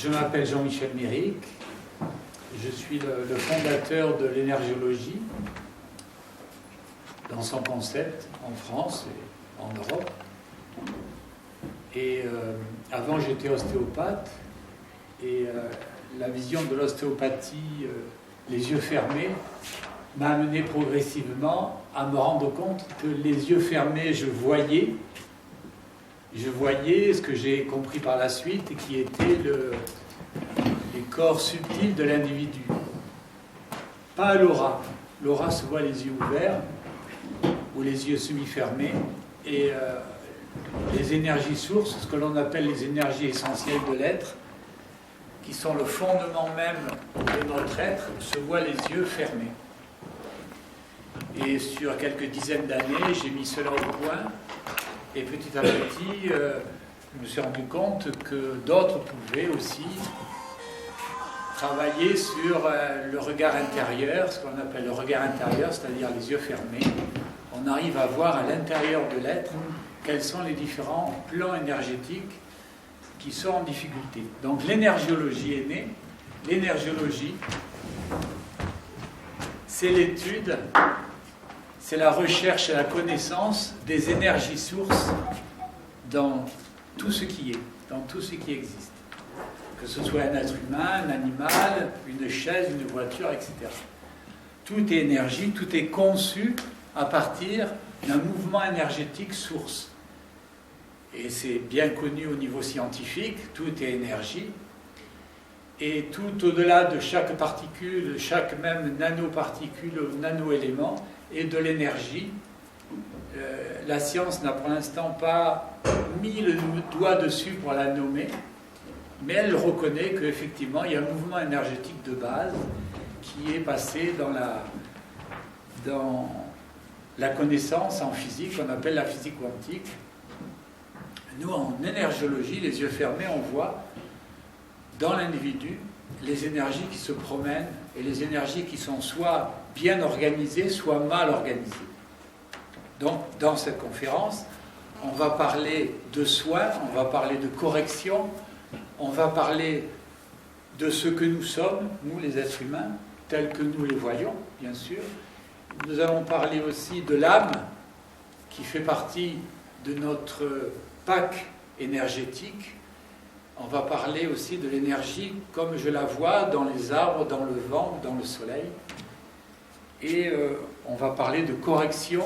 Je m'appelle Jean-Michel Méric, je suis le fondateur de l'énergiologie dans son concept en France et en Europe. Et avant j'étais ostéopathe et la vision de l'ostéopathie, les yeux fermés, m'a amené progressivement à me rendre compte que les yeux fermés, je voyais ce que j'ai compris par la suite, qui était les corps subtils de l'individu. Pas l'aura. L'aura se voit les yeux ouverts ou les yeux semi-fermés. Et les énergies sources, ce que l'on appelle les énergies essentielles de l'être, qui sont le fondement même de notre être, se voient les yeux fermés. Et sur quelques dizaines d'années, j'ai mis cela au point. Et petit à petit, je me suis rendu compte que d'autres pouvaient aussi travailler sur le regard intérieur, ce qu'on appelle le regard intérieur, c'est-à-dire les yeux fermés. On arrive à voir à l'intérieur de l'être quels sont les différents plans énergétiques qui sont en difficulté. Donc l'énergiologie est née. L'énergiologie, c'est l'étude, c'est la recherche et la connaissance des énergies sources dans tout ce qui est, dans tout ce qui existe. Que ce soit un être humain, un animal, une chaise, une voiture, etc. Tout est énergie, tout est conçu à partir d'un mouvement énergétique source. Et c'est bien connu au niveau scientifique, tout est énergie. Et tout au-delà de chaque particule, chaque même nanoparticule ou nanoélément, et de l'énergie. La science n'a pour l'instant pas mis le doigt dessus pour la nommer, mais elle reconnaît qu'effectivement il y a un mouvement énergétique de base qui est passé dans la connaissance en physique qu'on appelle la physique quantique. Nous, en énergiologie, les yeux fermés, on voit dans l'individu les énergies qui se promènent et les énergies qui sont soit bien organisées, soit mal organisées. Donc, dans cette conférence, on va parler de soins, on va parler de correction, on va parler de ce que nous sommes, nous les êtres humains, tels que nous les voyons, bien sûr. Nous allons parler aussi de l'âme, qui fait partie de notre pack énergétique. On va parler aussi de l'énergie comme je la vois dans les arbres, dans le vent, dans le soleil. Et on va parler de correction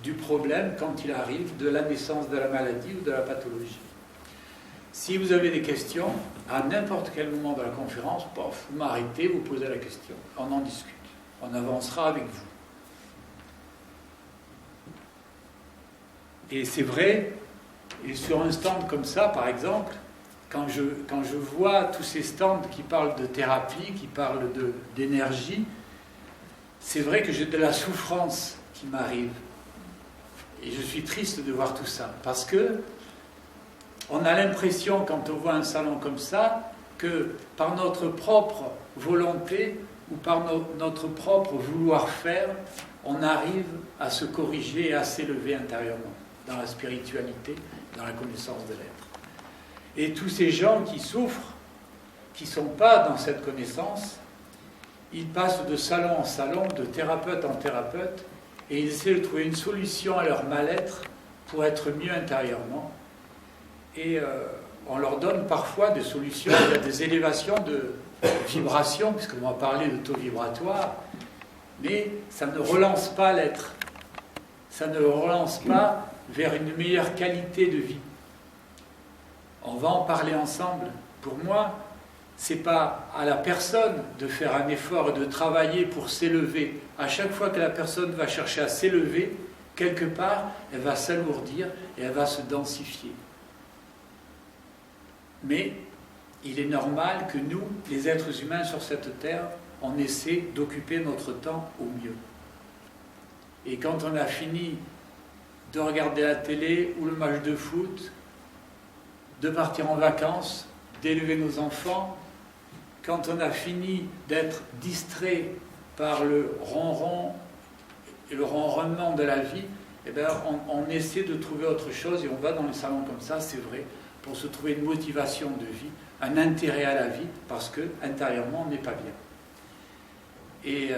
du problème quand il arrive, de la naissance de la maladie ou de la pathologie. Si vous avez des questions, à n'importe quel moment de la conférence, vous m'arrêtez, vous posez la question. On en discute. On avancera avec vous. Et c'est vrai, et sur un stand comme ça, par exemple, quand je vois tous ces stands qui parlent de thérapie, qui parlent d'énergie, c'est vrai que j'ai de la souffrance qui m'arrive. Et je suis triste de voir tout ça. Parce que on a l'impression, quand on voit un salon comme ça, que par notre propre volonté ou par notre propre vouloir faire, on arrive à se corriger et à s'élever intérieurement, dans la spiritualité, dans la connaissance de l'être. Et tous ces gens qui souffrent, qui ne sont pas dans cette connaissance, ils passent de salon en salon, de thérapeute en thérapeute, et ils essaient de trouver une solution à leur mal-être pour être mieux intérieurement. Et on leur donne parfois des solutions, il y a des élévations de vibrations, puisqu'on va parler de taux vibratoire, mais ça ne relance pas l'être. Ça ne le relance pas vers une meilleure qualité de vie. On va en parler ensemble. Pour moi, ce n'est pas à la personne de faire un effort et de travailler pour s'élever. À chaque fois que la personne va chercher à s'élever, quelque part, elle va s'alourdir et elle va se densifier. Mais il est normal que nous, les êtres humains sur cette terre, on essaie d'occuper notre temps au mieux. Et quand on a fini de regarder la télé ou le match de foot, de partir en vacances, d'élever nos enfants, quand on a fini d'être distrait par le ronron et le ronronnement de la vie, eh bien, on essaie de trouver autre chose et on va dans les salons comme ça, c'est vrai, pour se trouver une motivation de vie, un intérêt à la vie, parce que intérieurement on n'est pas bien. Et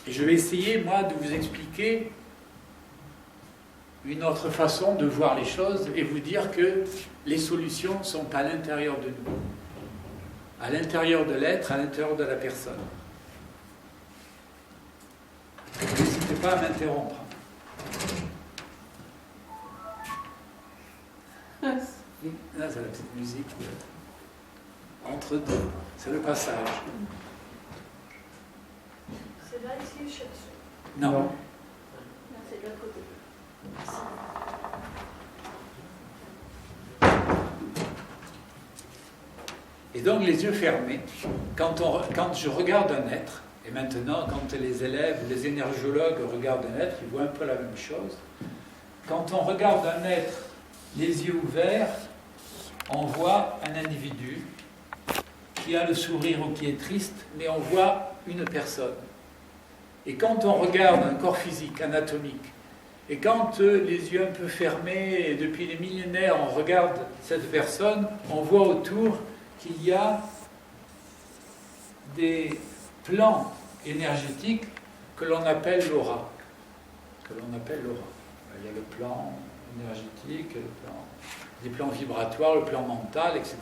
je vais essayer, moi, de vous expliquer une autre façon de voir les choses et vous dire que les solutions sont à l'intérieur de nous, à l'intérieur de l'être, à l'intérieur de la personne. N'hésitez pas à m'interrompre. Là, c'est la petite musique entre deux, c'est le passage. C'est là ici le cherche. Non. Non, c'est de l'autre côté. Et donc les yeux fermés, quand je regarde un être, et maintenant quand les élèves, les énergiologues regardent un être, ils voient un peu la même chose. Quand on regarde un être, les yeux ouverts, on voit un individu qui a le sourire ou qui est triste, mais on voit une personne. Et quand on regarde un corps physique, anatomique, et quand les yeux un peu fermés, et depuis des millénaires, on regarde cette personne, on voit autour qu'il y a des plans énergétiques que l'on appelle l'aura. Il y a le plan énergétique, des plans vibratoires, le plan mental, etc.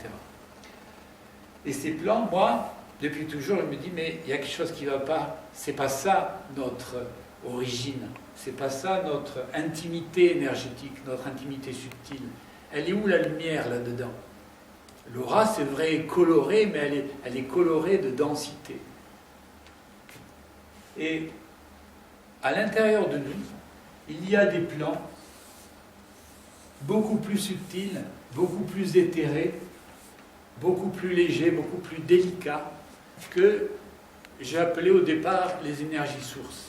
Et ces plans, moi, depuis toujours, je me dis, mais il y a quelque chose qui ne va pas. C'est pas ça notre origine. C'est pas ça notre intimité énergétique, notre intimité subtile. Elle est où la lumière là-dedans? L'aura, c'est vrai, est colorée, mais elle est colorée de densité. Et à l'intérieur de nous, il y a des plans beaucoup plus subtils, beaucoup plus éthérés, beaucoup plus légers, beaucoup plus délicats, que j'ai appelé au départ les énergies sources.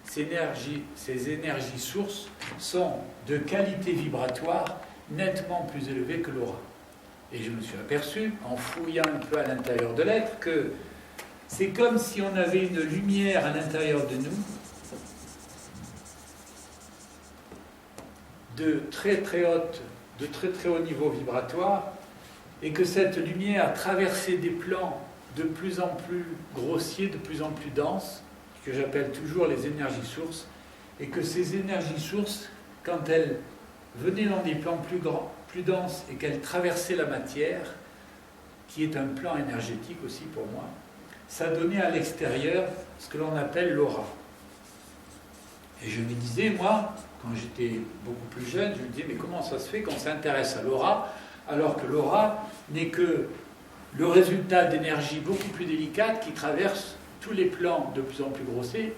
Ces énergies sources sont de qualité vibratoire nettement plus élevée que l'aura. Et je me suis aperçu, en fouillant un peu à l'intérieur de l'être, que c'est comme si on avait une lumière à l'intérieur de nous, de très très haut niveau vibratoire, et que cette lumière traversait des plans de plus en plus grossiers, de plus en plus denses, que j'appelle toujours les énergies sources, et que ces énergies sources, quand elles venaient dans des plans plus grands, plus denses, et qu'elles traversaient la matière, qui est un plan énergétique aussi pour moi, ça donnait à l'extérieur ce que l'on appelle l'aura. Et je me disais, moi, quand j'étais beaucoup plus jeune, je me disais, mais comment ça se fait qu'on s'intéresse à l'aura, alors que l'aura n'est que le résultat d'énergie beaucoup plus délicate qui traverse tous les plans de plus en plus grossiers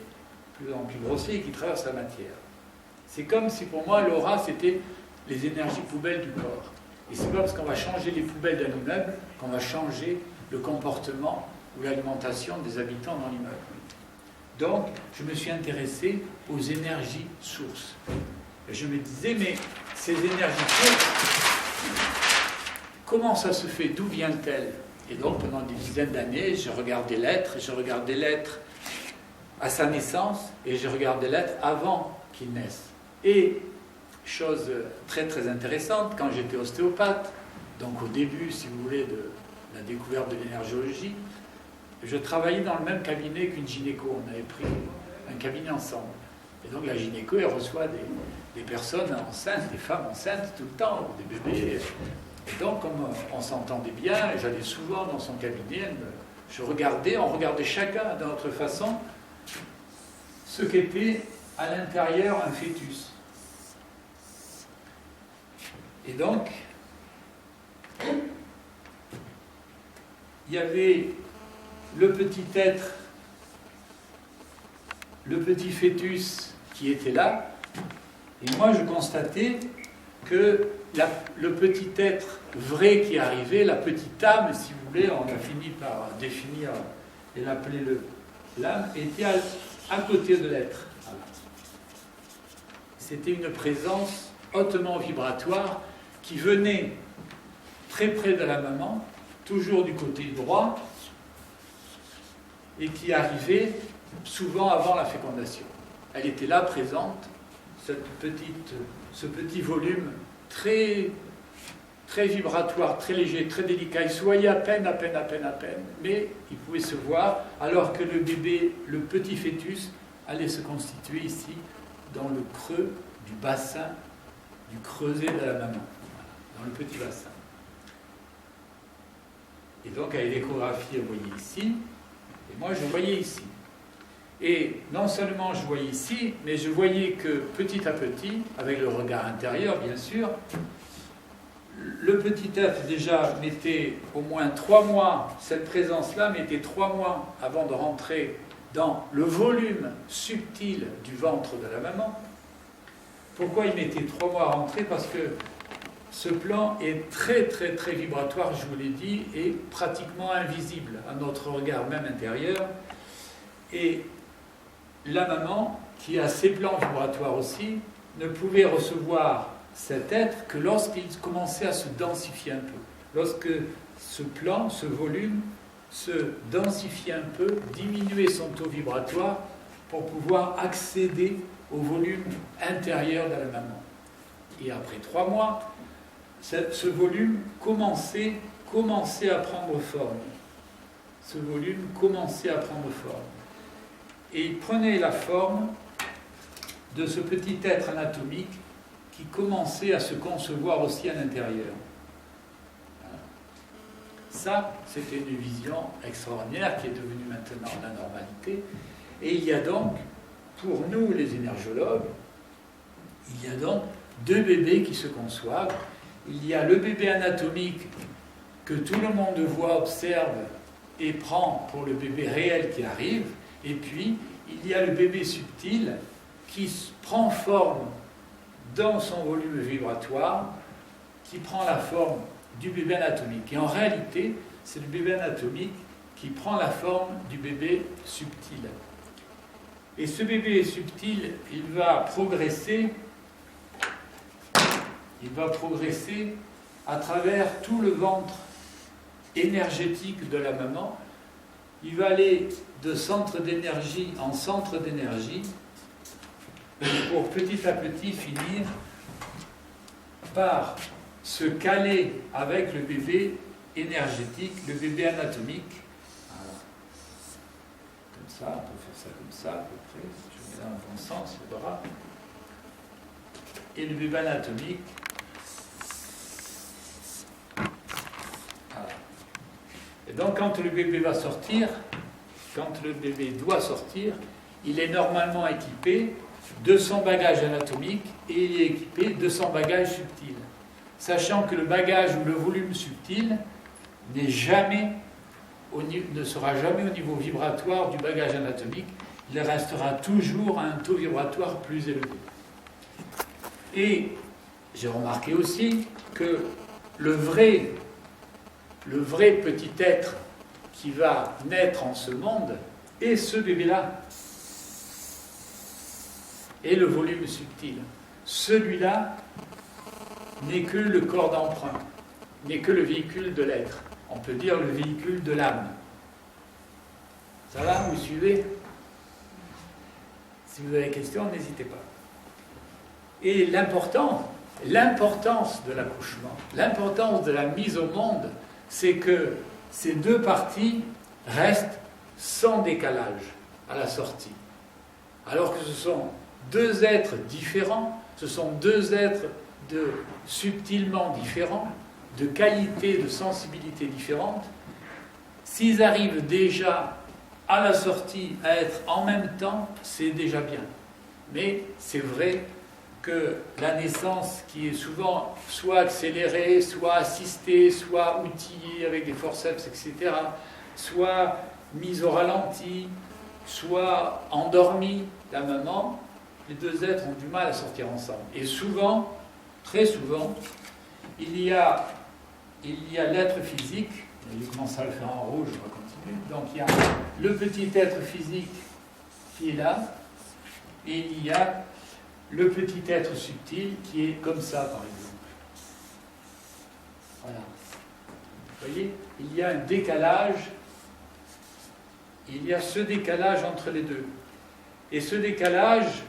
et qui traversent la matière. C'est comme si pour moi l'aura c'était les énergies poubelles du corps. Et c'est pas parce qu'on va changer les poubelles d'un immeuble qu'on va changer le comportement ou l'alimentation des habitants dans l'immeuble. Donc je me suis intéressé aux énergies sources. Et je me disais, mais ces énergies sources, comment ça se fait? D'où vient-elle? Et donc, pendant des dizaines d'années, je regardais l'être à sa naissance et je regardais l'être avant qu'il naisse. Et, chose très très intéressante, quand j'étais ostéopathe, donc au début, si vous voulez, de la découverte de l'énergéologie, je travaillais dans le même cabinet qu'une gynéco. On avait pris un cabinet ensemble. Et donc la gynéco, elle reçoit des personnes enceintes, des femmes enceintes tout le temps, des bébés. Et donc, comme on s'entendait bien, et j'allais souvent dans son cabinet, on regardait chacun de notre façon ce qu'était à l'intérieur un fœtus. Et donc, il y avait le petit être, le petit fœtus qui était là, et moi je constatais que le petit être vrai qui arrivait, la petite âme, si vous voulez, on a fini par définir et l'appeler l'âme, était à côté de l'être. Voilà. C'était une présence hautement vibratoire qui venait très près de la maman, toujours du côté droit, et qui arrivait souvent avant la fécondation. Elle était là, présente, ce petit volume très très vibratoire, très léger, très délicat. Il se voyait à peine, mais il pouvait se voir, alors que le bébé, le petit fœtus, allait se constituer ici, dans le creux du bassin, du creuset de la maman, dans le petit bassin. Et donc, à l'échographie, vous voyez ici, et moi, je voyais ici. Et non seulement je voyais ici, mais je voyais que petit à petit, avec le regard intérieur, bien sûr, le petit œuf déjà mettait au moins 3 mois, cette présence-là mettait 3 mois avant de rentrer dans le volume subtil du ventre de la maman. Pourquoi il mettait 3 mois à rentrer? Parce que ce plan est très vibratoire, je vous l'ai dit, et pratiquement invisible à notre regard même intérieur. Et la maman, qui a ses plans vibratoires aussi, ne pouvait recevoir cet être que lorsqu'il commençait à se densifier un peu. Lorsque ce plan, ce volume, se densifiait un peu, diminuait son taux vibratoire pour pouvoir accéder au volume intérieur de la maman. Et après 3 mois, ce volume commençait à prendre forme. Ce volume commençait à prendre forme. Et il prenait la forme de ce petit être anatomique qui commençait à se concevoir aussi à l'intérieur. Voilà. Ça, c'était une vision extraordinaire qui est devenue maintenant la normalité. Et il y a donc, pour nous les énergologues, il y a donc 2 bébés qui se conçoivent. Il y a le bébé anatomique que tout le monde voit, observe et prend pour le bébé réel qui arrive. Et puis, il y a le bébé subtil qui prend forme dans son volume vibratoire, qui prend la forme du bébé anatomique. Et en réalité, c'est le bébé anatomique qui prend la forme du bébé subtil. Et ce bébé subtil, il va progresser à travers tout le ventre énergétique de la maman. Il va aller de centre d'énergie en centre d'énergie pour petit à petit finir par se caler avec le bébé énergétique, le bébé anatomique. Voilà. Comme ça, on peut faire ça comme ça à peu près. Je mets dans le bon sens le bras. Et le bébé anatomique. Voilà. Et donc quand le bébé va sortir, quand le bébé doit sortir, il est normalement équipé de son bagage anatomique et il est équipé de son bagage subtil. Sachant que le bagage ou le volume subtil ne sera jamais au niveau vibratoire du bagage anatomique, il restera toujours à un taux vibratoire plus élevé. Et j'ai remarqué aussi que le vrai petit être qui va naître en ce monde est ce bébé-là, et le volume subtil. Celui-là n'est que le corps d'emprunt, n'est que le véhicule de l'être. On peut dire le véhicule de l'âme. Ça va, vous suivez? Si vous avez des questions, n'hésitez pas. Et l'importance de l'accouchement, l'importance de la mise au monde, c'est que ces 2 parties restent sans décalage à la sortie. Alors que ce sont 2 êtres différents, ce sont 2 êtres subtilement différents, de qualité, de sensibilité différentes. S'ils arrivent déjà à la sortie à être en même temps, c'est déjà bien. Mais c'est vrai que la naissance, qui est souvent soit accélérée, soit assistée, soit outillée avec des forceps, etc., soit mise au ralenti, soit endormie, la maman, les 2 êtres ont du mal à sortir ensemble. Et souvent, très souvent, il y a l'être physique, je commence à le faire en rouge, on va continuer. Donc il y a le petit être physique qui est là, et il y a le petit être subtil qui est comme ça, par exemple. Voilà. Vous voyez, il y a un décalage, il y a ce décalage entre les 2. Et ce décalage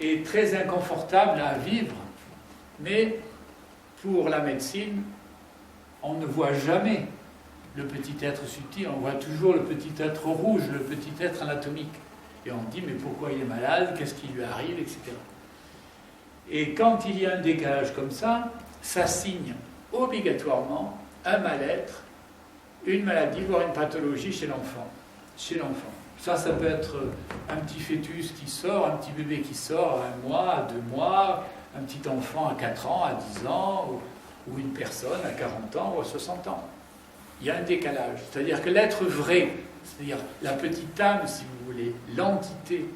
est très inconfortable à vivre, mais pour la médecine, on ne voit jamais le petit être subtil, on voit toujours le petit être rouge, le petit être anatomique. Et on dit, mais pourquoi il est malade, qu'est-ce qui lui arrive, etc. Et quand il y a un décalage comme ça signe obligatoirement un mal-être, une maladie, voire une pathologie chez l'enfant. Ça peut être un petit fœtus qui sort, un petit bébé qui sort à 1 mois, à 2 mois, un petit enfant à 4 ans, à 10 ans, ou une personne à 40 ans ou à 60 ans. Il y a un décalage. C'est-à-dire que l'être vrai, c'est-à-dire la petite âme, si vous voulez, l'entité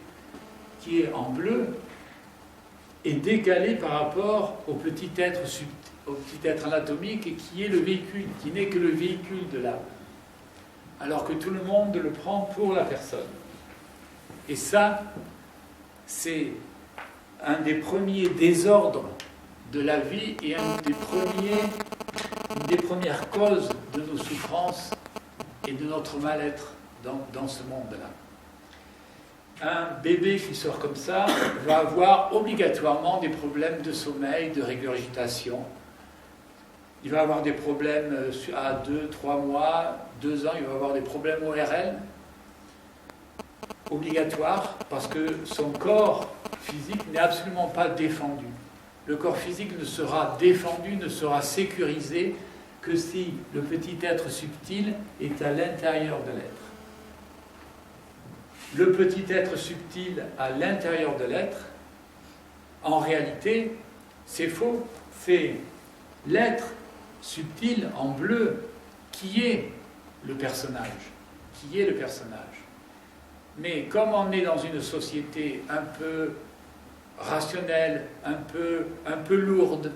qui est en bleu, est décalée par rapport au petit être anatomique et qui est le véhicule, qui n'est que le véhicule de l'âme. Alors que tout le monde le prend pour la personne. Et ça, c'est un des premiers désordres de la vie et une des premières causes de nos souffrances et de notre mal-être dans ce monde-là. Un bébé qui sort comme ça va avoir obligatoirement des problèmes de sommeil, de régurgitation. Il va avoir des problèmes à 2, 3 mois, 2 ans, il va avoir des problèmes ORL obligatoires parce que son corps physique n'est absolument pas défendu. Le corps physique ne sera défendu, ne sera sécurisé que si le petit être subtil est à l'intérieur de l'être. Le petit être subtil à l'intérieur de l'être, en réalité, c'est faux. C'est l'être subtil en bleu qui est le personnage. Mais comme on est dans une société un peu rationnelle, un peu lourde,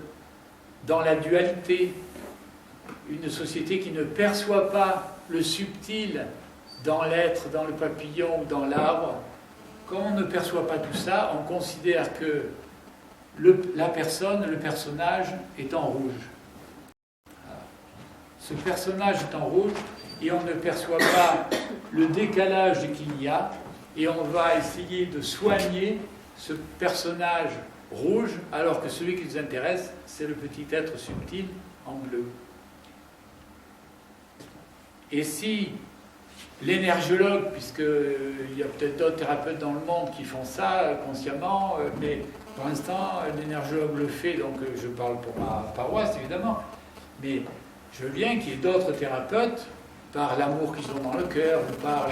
dans la dualité, une société qui ne perçoit pas le subtil dans l'être, dans le papillon ou dans l'arbre, comme on ne perçoit pas tout ça, on considère que la personne, le personnage est en rouge. Ce personnage est en rouge et on ne perçoit pas le décalage qu'il y a et on va essayer de soigner ce personnage rouge alors que celui qui nous intéresse, c'est le petit être subtil en bleu. Et si l'énergologue, puisqu'il y a peut-être d'autres thérapeutes dans le monde qui font ça consciemment, mais pour l'instant, l'énergologue le fait, donc je parle pour ma paroisse évidemment, mais je veux bien qu'il y ait d'autres thérapeutes, par l'amour qu'ils ont dans le cœur, ou par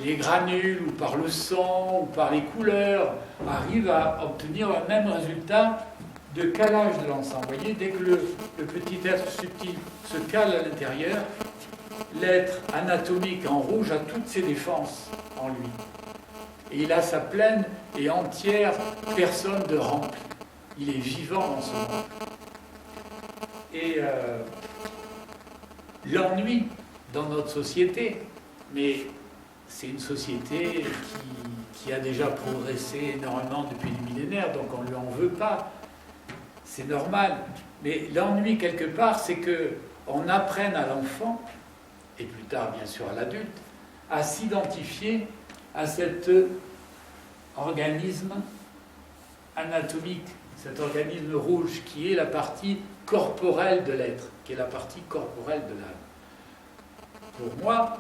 les granules, ou par le son, ou par les couleurs, arrivent à obtenir le même résultat de calage de l'ensemble. Vous voyez, dès que le petit être subtil se cale à l'intérieur, l'être anatomique en rouge a toutes ses défenses en lui. Et il a sa pleine et entière personne de rempli. Il est vivant dans ce monde. Et l'ennui dans notre société, mais c'est une société qui a déjà progressé énormément depuis des millénaires, donc on ne lui en veut pas. C'est normal. Mais l'ennui, quelque part, c'est qu'on apprenne à l'enfant, et plus tard, bien sûr, à l'adulte, à s'identifier à cet organisme anatomique, cet organisme rouge qui est la partie corporelle de l'être, qui est la partie corporelle de l'âme. Pour moi,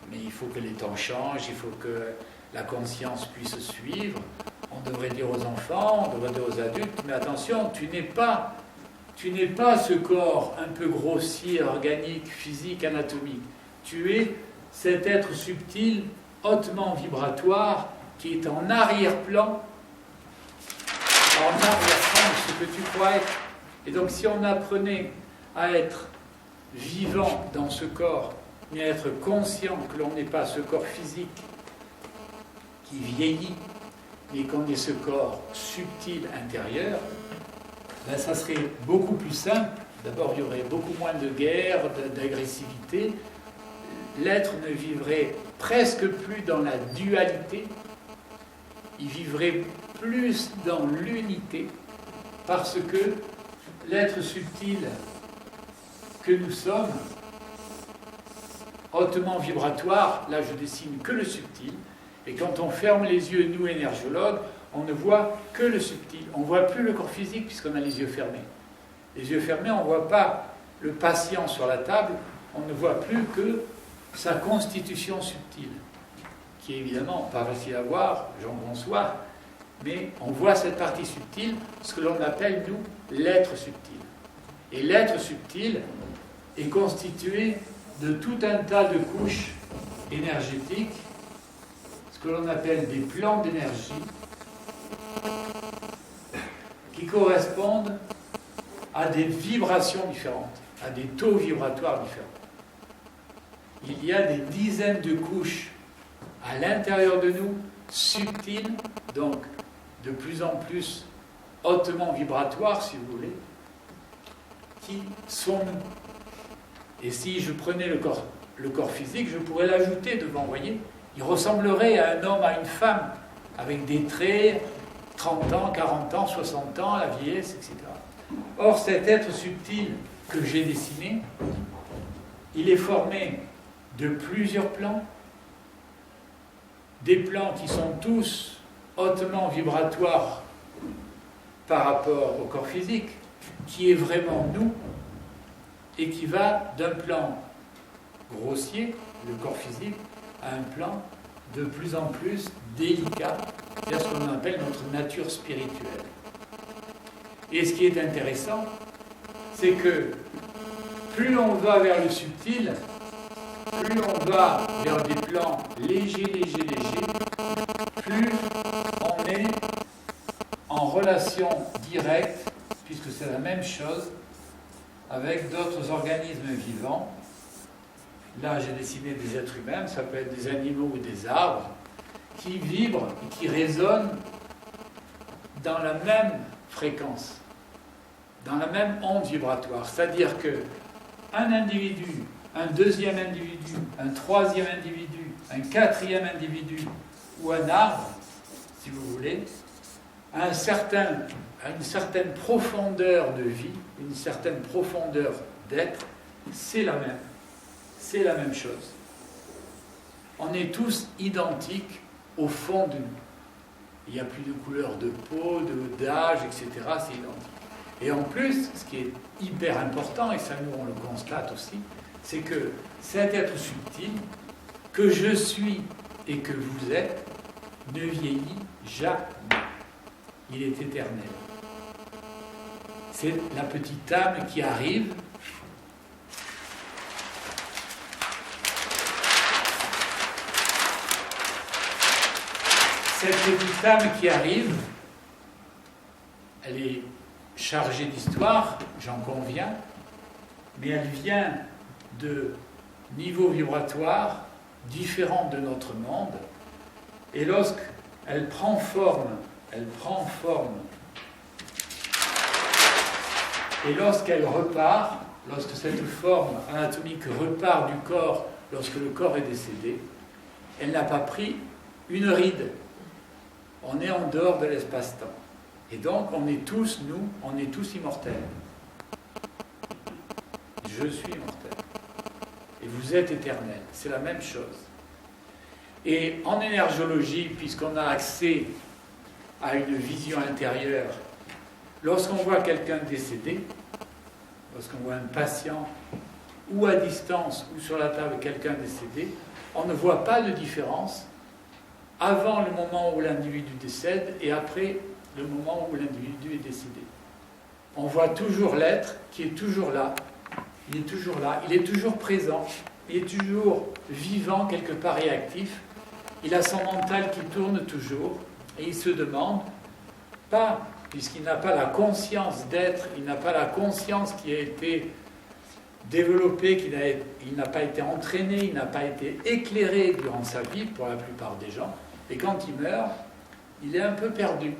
mais il faut que les temps changent, il faut que la conscience puisse suivre. On devrait dire aux enfants, on devrait dire aux adultes, mais attention, tu n'es pas ce corps un peu grossier, organique, physique, anatomique. Tu es cet être subtil, hautement vibratoire, qui est en arrière-plan de ce que tu crois être. Et donc si on apprenait à être vivant dans ce corps, mais à être conscient que l'on n'est pas ce corps physique qui vieillit, mais qu'on est ce corps subtil intérieur, ben ça serait beaucoup plus simple. D'abord, il y aurait beaucoup moins de guerre, d'agressivité. L'être ne vivrait presque plus dans la dualité, il vivrait plus dans l'unité, parce que l'être subtil que nous sommes, hautement vibratoire, là je dessine que le subtil, et quand on ferme les yeux, nous énergologues, on ne voit que le subtil. On ne voit plus le corps physique puisqu'on a les yeux fermés. Les yeux fermés, on ne voit pas le patient sur la table, on ne voit plus que sa constitution subtile, qui est évidemment pas facile à voir, j'en conçois, mais on voit cette partie subtile, ce que l'on appelle, nous, l'être subtil. Et l'être subtil est constitué de tout un tas de couches énergétiques, ce que l'on appelle des plans d'énergie, qui correspondent à des vibrations différentes, à des taux vibratoires différents. Il y a des dizaines de couches à l'intérieur de nous, subtiles, donc de plus en plus hautement vibratoires, si vous voulez, qui sont nous. Et si je prenais le corps physique, je pourrais l'ajouter devant, vous voyez, il ressemblerait à un homme, à une femme, avec des traits, 30 ans, 40 ans, 60 ans, la vieillesse, etc. Or, cet être subtil que j'ai dessiné, il est formé de plusieurs plans, des plans qui sont tous hautement vibratoires par rapport au corps physique, qui est vraiment nous, et qui va d'un plan grossier, le corps physique, à un plan de plus en plus délicat, c'est-à-dire ce qu'on appelle notre nature spirituelle. Et ce qui est intéressant, c'est que plus on va vers le subtil, plus on va vers des plans légers, plus on est en relation directe, puisque c'est la même chose, avec d'autres organismes vivants. Là, j'ai dessiné des êtres humains, ça peut être des animaux ou des arbres, qui vibrent et qui résonnent dans la même fréquence, dans la même onde vibratoire. C'est-à-dire qu'un individu, un deuxième individu, un troisième individu, un quatrième individu ou un arbre, si vous voulez, a une certaine profondeur de vie, une certaine profondeur d'être, c'est la même. C'est la même chose. On est tous identiques au fond de nous. Il n'y a plus de couleur de peau, d'âge, etc. C'est identique. Et en plus, ce qui est hyper important, et ça nous on le constate aussi, c'est que cet être subtil, que je suis et que vous êtes, ne vieillit jamais. Il est éternel. C'est la petite âme qui arrive. Cette petite âme qui arrive, elle est chargée d'histoire, j'en conviens, mais elle vient de niveaux vibratoires différents de notre monde, et lorsqu'elle prend forme, et lorsqu'elle repart, lorsque cette forme anatomique repart du corps, lorsque le corps est décédé, elle n'a pas pris une ride. On est en dehors de l'espace-temps. Et donc, on est tous, nous, on est tous immortels. Je suis immortel. Et vous êtes éternel. C'est la même chose. Et en énergéologie, puisqu'on a accès à une vision intérieure, lorsqu'on voit quelqu'un décédé, lorsqu'on voit un patient, ou à distance, ou sur la table quelqu'un décédé, on ne voit pas de différence avant le moment où l'individu décède et après le moment où l'individu est décédé. On voit toujours l'être qui est toujours là. Il est toujours là, il est toujours présent, il est toujours vivant, quelque part et actif. Il a son mental qui tourne toujours et il se demande, pas, puisqu'il n'a pas la conscience d'être, il n'a pas la conscience qui a été développée, il n'a pas été entraîné, il n'a pas été éclairé durant sa vie pour la plupart des gens. Et quand il meurt, il est un peu perdu.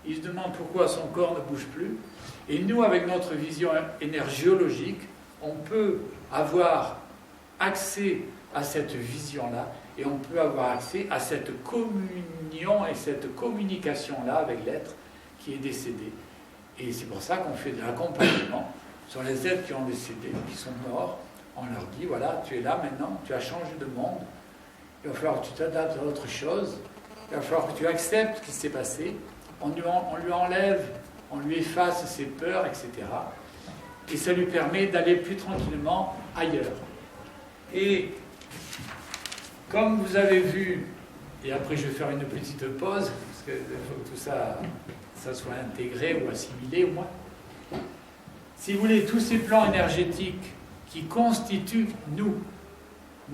Il se demande pourquoi son corps ne bouge plus. Et nous, avec notre vision énergéologique, on peut avoir accès à cette vision-là et on peut avoir accès à cette communion et cette communication-là avec l'être qui est décédé. Et c'est pour ça qu'on fait de l'accompagnement sur les êtres qui ont décédé, qui sont morts. On leur dit, voilà, tu es là maintenant, tu as changé de monde. Il va falloir que tu t'adaptes à autre chose. Il va falloir que tu acceptes ce qui s'est passé, on lui enlève, on lui efface ses peurs, etc. Et ça lui permet d'aller plus tranquillement ailleurs. Et comme vous avez vu, et après je vais faire une petite pause, parce qu'il faut que tout ça soit intégré ou assimilé au moins. Si vous voulez, tous ces plans énergétiques qui constituent nous,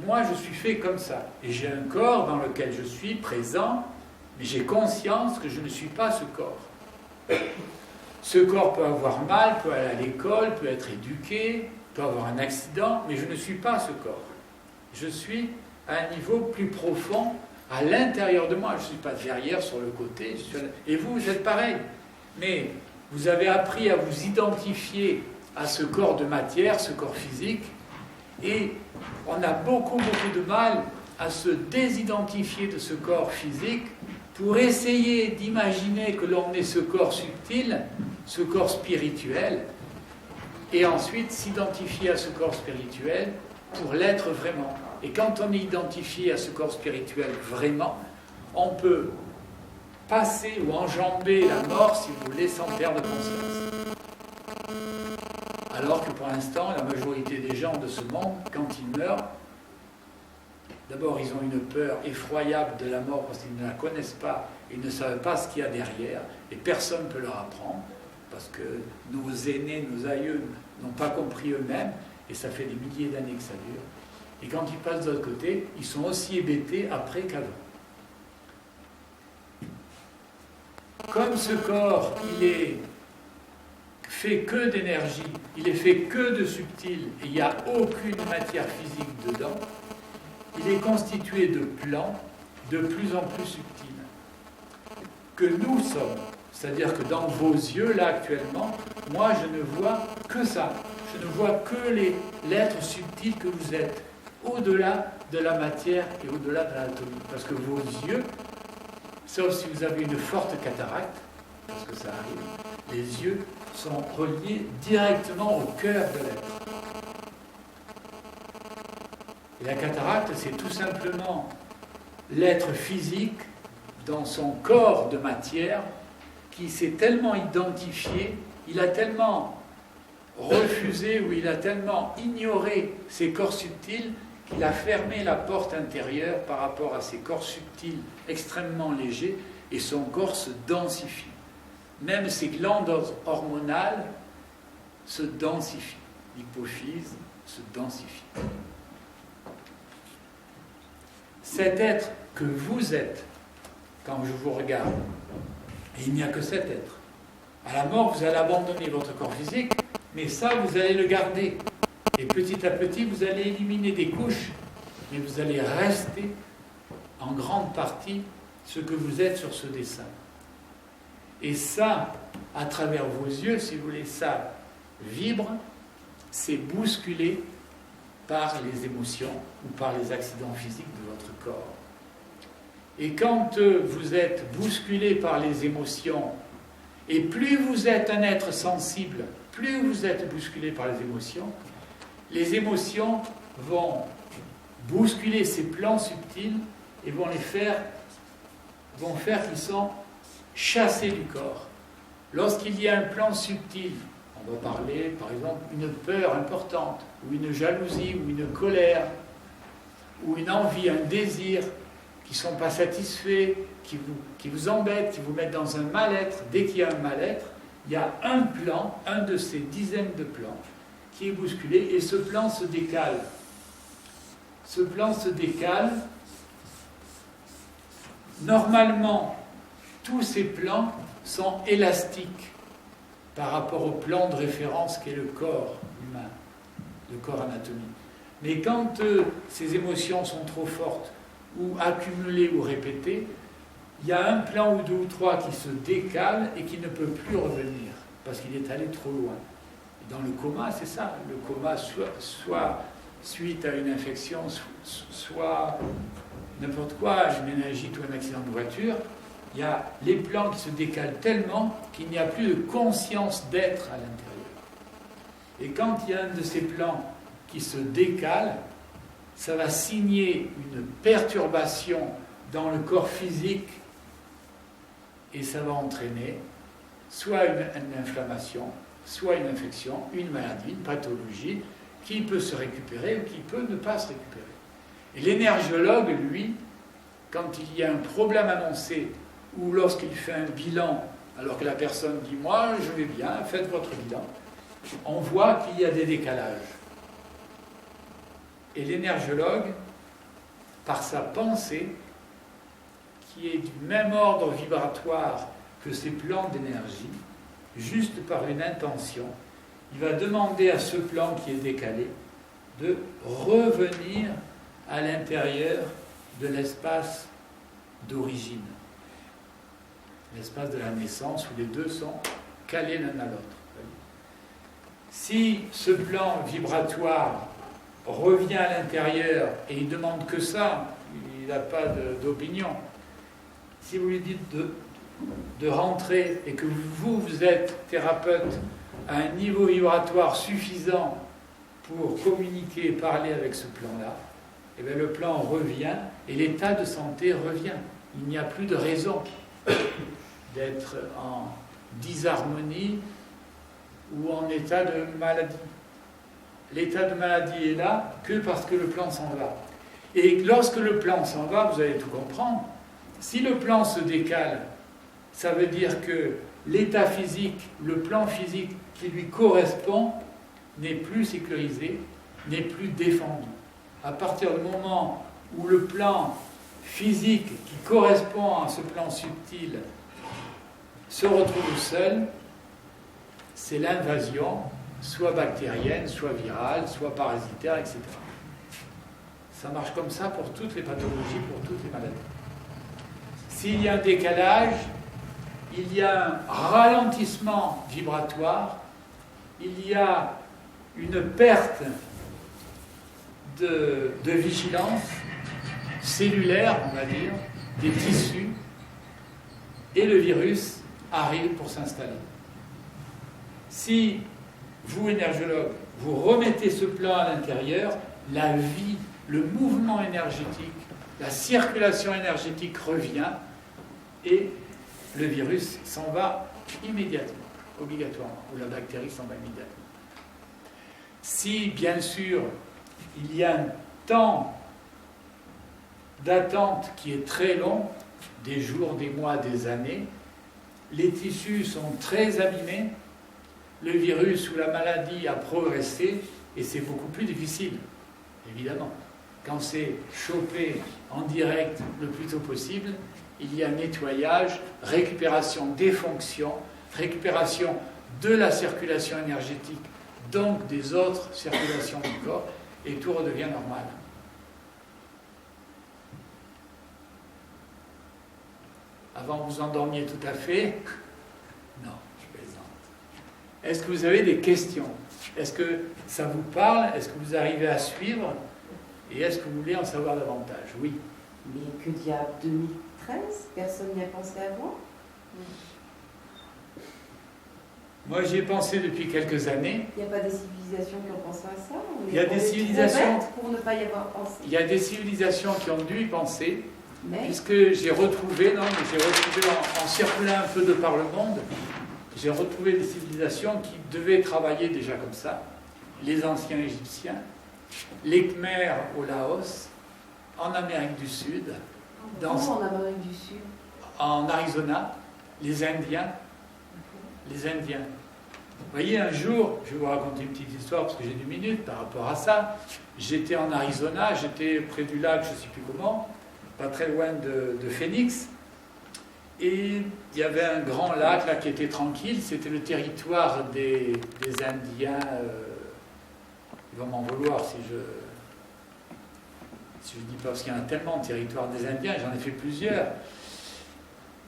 moi je suis fait comme ça, et j'ai un corps dans lequel je suis présent, mais j'ai conscience que je ne suis pas ce corps. Ce corps peut avoir mal, peut aller à l'école, peut être éduqué, peut avoir un accident, mais je ne suis pas ce corps. Je suis à un niveau plus profond, à l'intérieur de moi. Je ne suis pas derrière, sur le côté. Et vous êtes pareil. Mais vous avez appris à vous identifier à ce corps de matière, ce corps physique, et on a beaucoup de mal à se désidentifier de ce corps physique pour essayer d'imaginer que l'on est ce corps subtil, ce corps spirituel, et ensuite s'identifier à ce corps spirituel pour l'être vraiment. Et quand on est identifié à ce corps spirituel vraiment, on peut passer ou enjamber la mort, si vous voulez, sans perdre conscience. Alors que pour l'instant, la majorité des gens de ce monde, quand ils meurent, d'abord ils ont une peur effroyable de la mort parce qu'ils ne la connaissent pas, ils ne savent pas ce qu'il y a derrière, et personne ne peut leur apprendre, parce que nos aînés, nos aïeux n'ont pas compris eux-mêmes, et ça fait des milliers d'années que ça dure. Et quand ils passent de l'autre côté, ils sont aussi hébétés après qu'avant. Comme ce corps, il est fait que d'énergie, il est fait que de subtil, et il n'y a aucune matière physique dedans, il est constitué de plans de plus en plus subtils, que nous sommes. C'est-à-dire que dans vos yeux, là, actuellement, moi, je ne vois que ça. Je ne vois que l'être subtil que vous êtes, au-delà de la matière et au-delà de l'anatomie. Parce que vos yeux, sauf si vous avez une forte cataracte, parce que ça arrive, les yeux sont reliés directement au cœur de l'être. Et la cataracte, c'est tout simplement l'être physique dans son corps de matière qui s'est tellement identifié, il a tellement refusé ou il a tellement ignoré ses corps subtils qu'il a fermé la porte intérieure par rapport à ces corps subtils extrêmement légers et son corps se densifie. Même ses glandes hormonales se densifient. L'hypophyse se densifie. Cet être que vous êtes, quand je vous regarde, et il n'y a que cet être. À la mort, vous allez abandonner votre corps physique, mais ça, vous allez le garder. Et petit à petit, vous allez éliminer des couches, mais vous allez rester en grande partie ce que vous êtes sur ce dessin. Et ça, à travers vos yeux, si vous voulez, ça vibre, c'est bousculé par les émotions ou par les accidents physiques de votre corps. Et quand vous êtes bousculé par les émotions, et plus vous êtes un être sensible, plus vous êtes bousculé par les émotions vont bousculer ces plans subtils et vont faire qu'ils sont chassés du corps. Lorsqu'il y a un plan subtil, on va parler par exemple d'une peur importante, ou une jalousie, ou une colère, ou une envie, un désir, qui ne sont pas satisfaits, qui vous embêtent, qui vous mettent dans un mal-être. Dès qu'il y a un mal-être, il y a un plan, un de ces dizaines de plans, qui est bousculé, et ce plan se décale. Ce plan se décale. Normalement, tous ces plans sont élastiques par rapport au plan de référence qu'est le corps humain, le corps anatomique. Mais quand ces émotions sont trop fortes, ou accumulées ou répétées, il y a un plan ou deux ou trois qui se décale et qui ne peut plus revenir, parce qu'il est allé trop loin. Et dans le coma, c'est ça. Le coma, soit suite à une infection, soit n'importe quoi, une méningite ou un accident de voiture, il y a les plans qui se décalent tellement qu'il n'y a plus de conscience d'être à l'intérieur. Et quand il y a un de ces plans qui se décale, ça va signer une perturbation dans le corps physique et ça va entraîner soit une inflammation, soit une infection, une maladie, une pathologie, qui peut se récupérer ou qui peut ne pas se récupérer. Et l'énergologue, lui, quand il y a un problème annoncé, ou lorsqu'il fait un bilan, alors que la personne dit « moi, je vais bien, faites votre bilan », on voit qu'il y a des décalages. Et l'énergologue, par sa pensée, qui est du même ordre vibratoire que ces plans d'énergie, juste par une intention, il va demander à ce plan qui est décalé de revenir à l'intérieur de l'espace d'origine, l'espace de la naissance, où les deux sont calés l'un à l'autre. Si ce plan vibratoire revient à l'intérieur et il ne demande que ça, il n'a pas d'opinion, si vous lui dites de rentrer et que vous êtes thérapeute à un niveau vibratoire suffisant pour communiquer et parler avec ce plan-là, et bien le plan revient et l'état de santé revient. Il n'y a plus de raison d'être en disharmonie ou en état de maladie. L'état de maladie est là que parce que le plan s'en va. Et lorsque le plan s'en va, vous allez tout comprendre. Si le plan se décale, ça veut dire que l'état physique, le plan physique qui lui correspond n'est plus sécurisé, n'est plus défendu. À partir du moment où le plan physique qui correspond à ce plan subtil se retrouve seul, c'est l'invasion, soit bactérienne, soit virale, soit parasitaire, etc. Ça marche comme ça pour toutes les pathologies, pour toutes les maladies. S'il y a un décalage, il y a un ralentissement vibratoire, il y a une perte de vigilance cellulaire, on va dire, des tissus, et le virus arrive pour s'installer. Si vous, énergologue, vous remettez ce plan à l'intérieur, la vie, le mouvement énergétique, la circulation énergétique revient et le virus s'en va immédiatement, obligatoirement, ou la bactérie s'en va immédiatement. Si, bien sûr, il y a un temps d'attente qui est très long, des jours, des mois, des années, les tissus sont très abîmés, le virus ou la maladie a progressé et c'est beaucoup plus difficile, évidemment. Quand c'est chopé en direct le plus tôt possible, il y a nettoyage, récupération des fonctions, récupération de la circulation énergétique, donc des autres circulations du corps, et tout redevient normal. Avant que vous endormiez tout à fait, non, je plaisante. Est-ce que vous avez des questions? Est-ce que ça vous parle? Est-ce que vous arrivez à suivre? Et est-ce que vous voulez en savoir davantage? Oui. Mais que diable, 2013? Personne n'y a pensé avant? Moi, j'y ai pensé depuis quelques années. Il n'y a pas des civilisations qui ont pensé à ça? Il y a des civilisations pour ne pas y avoir pensé. Il y a des civilisations qui ont dû y penser, Mais puisque j'ai retrouvé, en circulant un peu de par le monde, j'ai retrouvé des civilisations qui devaient travailler déjà comme ça. Les anciens Égyptiens, les Khmers au Laos, en Amérique du Sud, en Amérique du Sud, en Arizona, les Indiens. Les Indiens. Vous voyez, un jour, je vais vous raconter une petite histoire parce que j'ai 2 minutes par rapport à ça. J'étais en Arizona, j'étais près du lac, je ne sais plus comment, pas très loin de Phoenix. Et il y avait un grand lac là qui était tranquille, c'était le territoire des Indiens. Ils vont m'en vouloir si je dis pas, parce qu'il y en a tellement de territoires des Indiens, j'en ai fait plusieurs.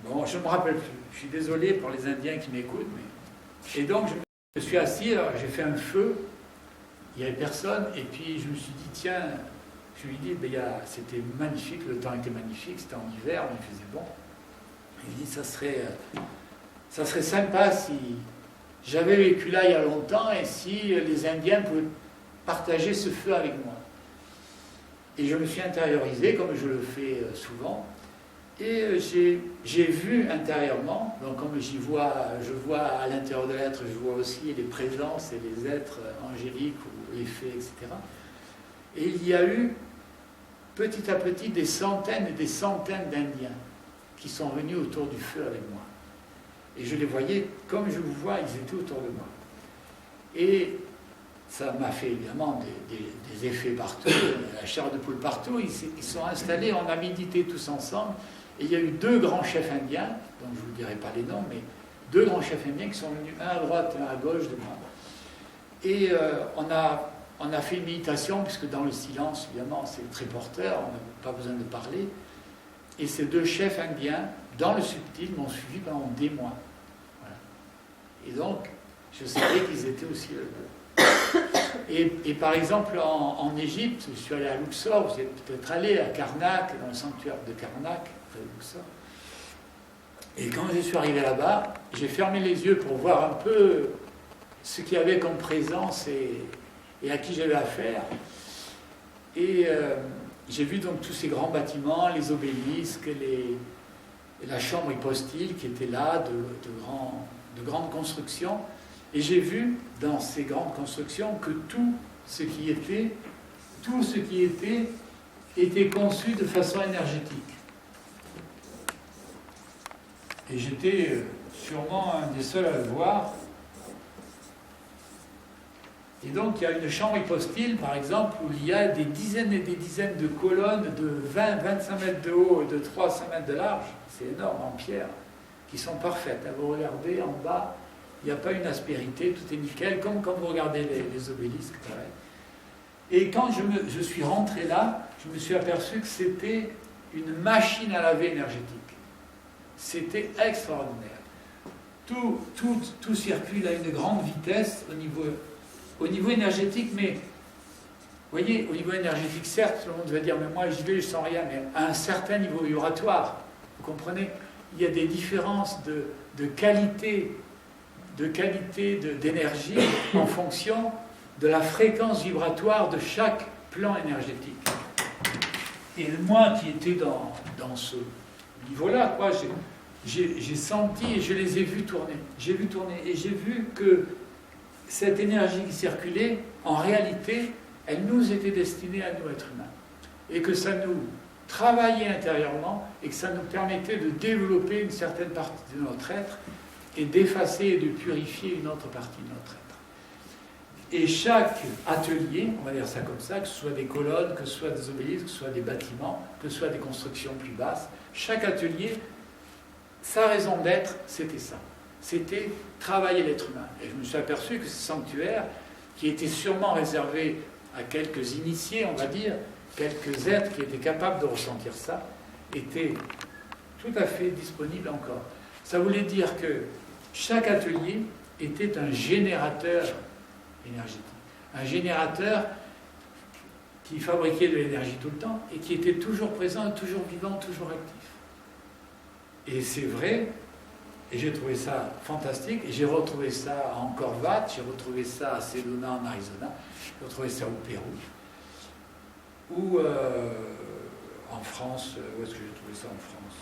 Bon, je ne me rappelle plus. Je suis désolé pour les Indiens qui m'écoutent. Mais... Et donc, je me suis assis, alors j'ai fait un feu. Il n'y avait personne. Et puis, je me suis dit, tiens, je lui ai dit, c'était magnifique, le temps était magnifique, c'était en hiver, mais il faisait bon. Il dit, ça serait sympa si j'avais vécu là il y a longtemps et si les Indiens pouvaient partager ce feu avec moi. Et je me suis intériorisé, comme je le fais souvent. Et j'ai vu intérieurement, donc comme je vois à l'intérieur de l'être, je vois aussi les présences et les êtres angéliques ou les fées, etc. Et il y a eu petit à petit des centaines et des centaines d'Indiens qui sont venus autour du feu avec moi. Et je les voyais comme je vous vois, ils étaient autour de moi. Et ça m'a fait évidemment des effets partout, la chair de poule partout. Ils sont installés, on a médité tous ensemble. Et il y a eu 2 grands chefs indiens, dont je ne vous dirai pas les noms, mais 2 grands chefs indiens qui sont venus, un à droite et un à gauche de moi. Et on a fait une méditation, puisque dans le silence, évidemment, c'est très porteur, on n'a pas besoin de parler. Et ces 2 chefs indiens, dans le subtil, m'ont suivi pendant des mois. Voilà. Et donc, je savais qu'ils étaient aussi là. Et par exemple, en Égypte, je suis allé à Luxor, vous êtes peut-être allé à Karnak, dans le sanctuaire de Karnak, près de Luxor. Et quand je suis arrivé là-bas, j'ai fermé les yeux pour voir un peu ce qu'il y avait comme présence et à qui j'avais affaire. Et j'ai vu donc tous ces grands bâtiments, les obélisques, la chambre hypostyle qui était là, de grandes constructions. Et j'ai vu dans ces grandes constructions que tout ce qui était conçu de façon énergétique. Et j'étais sûrement un des seuls à le voir. Et donc il y a une chambre hypostyle, par exemple, où il y a des dizaines et des dizaines de colonnes de 20-25 mètres de haut et de 300 mètres de large, c'est énorme, en pierre, qui sont parfaites. Vous regardez en bas, il n'y a pas une aspérité, tout est nickel, comme quand vous regardez les obélisques, pareil. Et quand je suis rentré là, je me suis aperçu que c'était une machine à laver énergétique. C'était extraordinaire. Tout circule à une grande vitesse au niveau énergétique, mais vous voyez, au niveau énergétique, certes, tout le monde va dire, mais moi j'y vais, je sens rien, mais à un certain niveau vibratoire, vous comprenez, il y a des différences de qualité d'énergie en fonction de la fréquence vibratoire de chaque plan énergétique. Et moi qui étais dans ce niveau-là, quoi, j'ai senti et je les ai vus tourner. J'ai vu tourner et j'ai vu que cette énergie qui circulait, en réalité, elle nous était destinée à nous, êtres humains. Et que ça nous travaillait intérieurement et que ça nous permettait de développer une certaine partie de notre être et d'effacer et de purifier une autre partie de notre être. Et chaque atelier, on va dire ça comme ça, que ce soit des colonnes, que ce soit des obélisques, que ce soit des bâtiments, que ce soit des constructions plus basses, chaque atelier, sa raison d'être, c'était ça. C'était travailler l'être humain. Et je me suis aperçu que ce sanctuaire, qui était sûrement réservé à quelques initiés, on va dire, quelques êtres qui étaient capables de ressentir ça, était tout à fait disponible encore. Ça voulait dire que chaque atelier était un générateur énergétique. Un générateur qui fabriquait de l'énergie tout le temps et qui était toujours présent, toujours vivant, toujours actif. Et c'est vrai, et j'ai trouvé ça fantastique, et j'ai retrouvé ça en Corvette, j'ai retrouvé ça à Sedona en Arizona, j'ai retrouvé ça au Pérou, ou en France, où est-ce que j'ai trouvé ça en France ?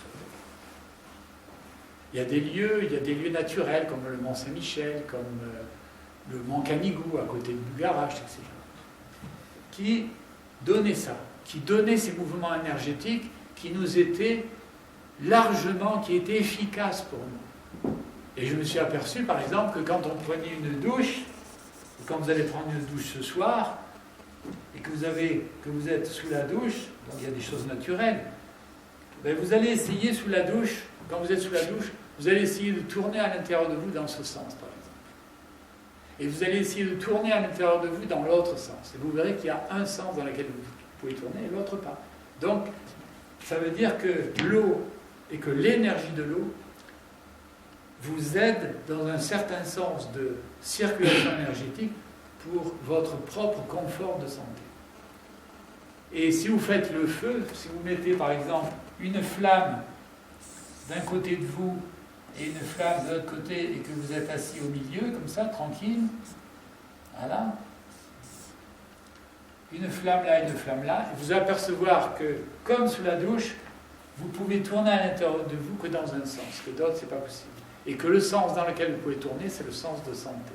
Il y a des lieux naturels comme le Mont Saint-Michel, comme le Mont Canigou à côté de Bugarache, etc. Qui donnaient ça, qui donnaient ces mouvements énergétiques qui nous étaient largement, qui étaient efficaces pour nous. Et je me suis aperçu par exemple que quand on prenait une douche, ou quand vous allez prendre une douche ce soir, et que vous êtes sous la douche, donc il y a des choses naturelles, ben vous allez essayer sous la douche, quand vous êtes sous la douche, vous allez essayer de tourner à l'intérieur de vous dans ce sens, par exemple. Et vous allez essayer de tourner à l'intérieur de vous dans l'autre sens. Et vous verrez qu'il y a un sens dans lequel vous pouvez tourner et l'autre pas. Donc, ça veut dire que l'eau et que l'énergie de l'eau vous aide dans un certain sens de circulation énergétique pour votre propre confort de santé. Et si vous faites le feu, si vous mettez par exemple une flamme d'un côté de vous et une flamme de l'autre côté et que vous êtes assis au milieu, comme ça, tranquille, voilà, une flamme là, et vous apercevoir que, comme sous la douche, vous pouvez tourner à l'intérieur de vous que dans un sens, que d'autres, c'est pas possible. Et que le sens dans lequel vous pouvez tourner, c'est le sens de santé.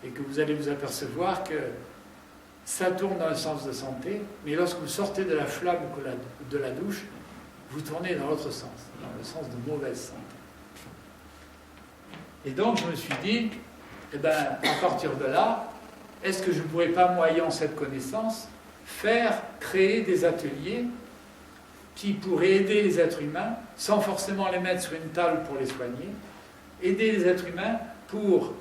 Et que vous allez vous apercevoir que ça tourne dans le sens de santé, mais lorsque vous sortez de la flamme ou de la douche, vous tournez dans l'autre sens, dans le sens de mauvaise santé. Et donc je me suis dit, eh bien, à partir de là, est-ce que je ne pourrais pas, moyant cette connaissance, créer des ateliers qui pourraient aider les êtres humains, sans forcément les mettre sur une table pour les soigner, aider les êtres humains pour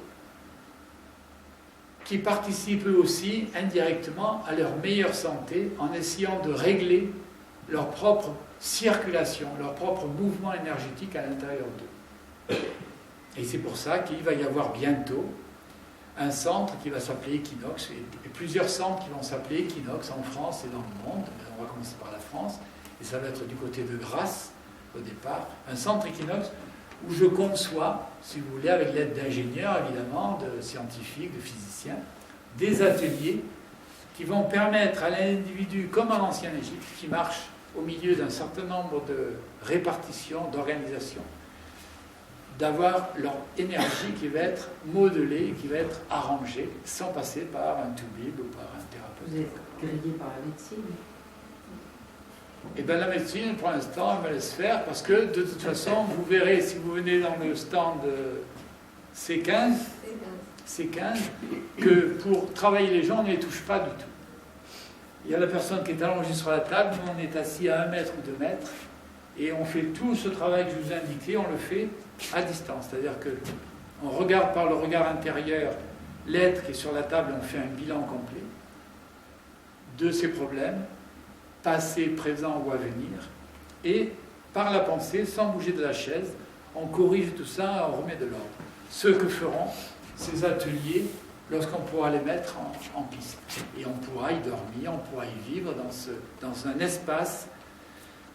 qui participent eux aussi indirectement à leur meilleure santé en essayant de régler leur propre circulation, leur propre mouvement énergétique à l'intérieur d'eux. Et c'est pour ça qu'il va y avoir bientôt un centre qui va s'appeler Equinox, et plusieurs centres qui vont s'appeler Equinox en France et dans le monde. On va commencer par la France, et ça va être du côté de Grasse au départ, un centre Equinox où je conçois, si vous voulez, avec l'aide d'ingénieurs évidemment, de scientifiques, de physiciens, des ateliers qui vont permettre à l'individu, comme en ancienne Égypte, qui marche au milieu d'un certain nombre de répartitions, d'organisations, d'avoir leur énergie qui va être modelée, qui va être arrangée, sans passer par un toubib ou par un thérapeute. Vous êtes grillé par la médecine? Eh bien la médecine, pour l'instant, elle me laisse faire, parce que de toute façon, vous verrez, si vous venez dans le stand C15, que pour travailler les gens, on ne les touche pas du tout. Il y a la personne qui est allongée sur la table, nous on est assis à 1 mètre ou 2 mètres, et on fait tout ce travail que je vous ai indiqué, on le fait à distance. C'est-à-dire qu'on regarde par le regard intérieur l'être qui est sur la table, on fait un bilan complet de ses problèmes, passé, présent ou à venir, et par la pensée, sans bouger de la chaise, on corrige tout ça, on remet de l'ordre. Ce que feront ces ateliers lorsqu'on pourra les mettre en piste. Et on pourra y dormir, on pourra y vivre dans un espace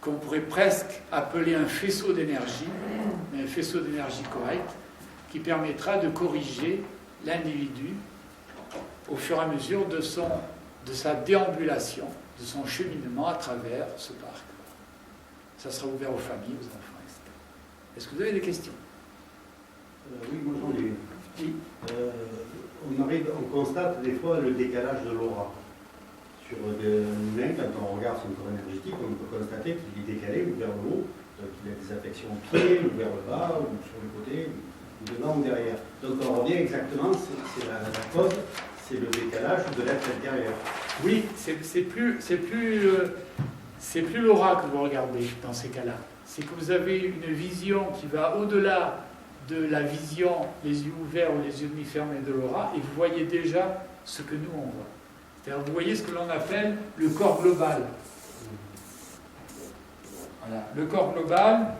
qu'on pourrait presque appeler un faisceau d'énergie, mais un faisceau d'énergie correct, qui permettra de corriger l'individu au fur et à mesure de sa déambulation, de son cheminement à travers ce parc. Ça sera ouvert aux familles, aux enfants, etc. Est-ce que vous avez des questions? Oui, moi j'en ai une. Oui. On constate des fois le décalage de l'aura. Sur l'humain, quand on regarde son corps énergétique, on peut constater qu'il est décalé ou vers le haut, qu'il a des affections au pied, ou vers le bas, ou sur le côté, ou devant ou derrière. Donc on revient exactement, c'est la cause, c'est le décalage de l'être intérieur. Oui, c'est plus l'aura que vous regardez dans ces cas-là. C'est que vous avez une vision qui va au-delà de la vision, les yeux ouverts ou les yeux demi-fermés de l'aura, et vous voyez déjà ce que nous on voit. C'est-à-dire, vous voyez ce que l'on appelle le corps global. Voilà. Le corps global,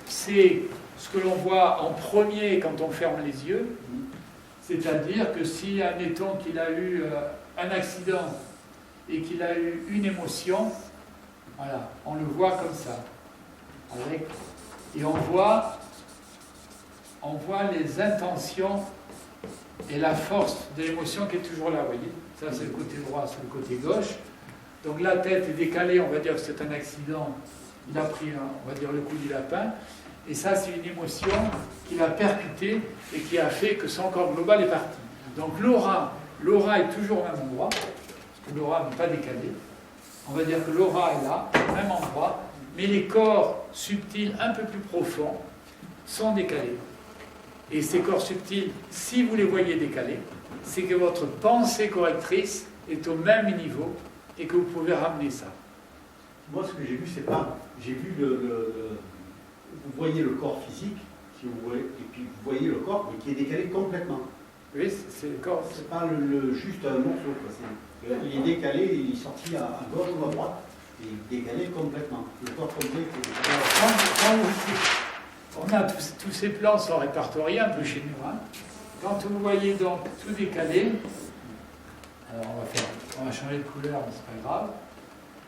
c'est ce que l'on voit en premier quand on ferme les yeux. C'est-à-dire que si, admettons qu'il a eu un accident et qu'il a eu une émotion, voilà, on le voit comme ça. Et on voit les intentions et la force de l'émotion qui est toujours là, vous voyez. Ça, c'est le côté droit, c'est le côté gauche. Donc la tête est décalée, on va dire que c'est un accident. Il a pris, on va dire, le coup du lapin. Et ça, c'est une émotion qui l'a percuté et qui a fait que son corps global est parti. Donc l'aura est toujours au même endroit, parce que l'aura n'est pas décalée. On va dire que l'aura est là, au même endroit, mais les corps subtils un peu plus profonds sont décalés. Et ces corps subtils, si vous les voyez décalés, c'est que votre pensée correctrice est au même niveau et que vous pouvez ramener ça. Moi, ce que j'ai vu, c'est pas... J'ai vu vous voyez le corps physique, si vous voulez, et puis vous voyez le corps, mais qui est décalé complètement. Oui, c'est le corps. C'est pas juste un morceau, quoi. Il est décalé, il est sorti à gauche ou à droite, et il est décalé complètement. Le corps complet est décalé. On a tous ces plans sont répertoriés un peu chez nous. Hein. Quand vous voyez donc tout décalé, alors on va changer de couleur, mais c'est pas grave.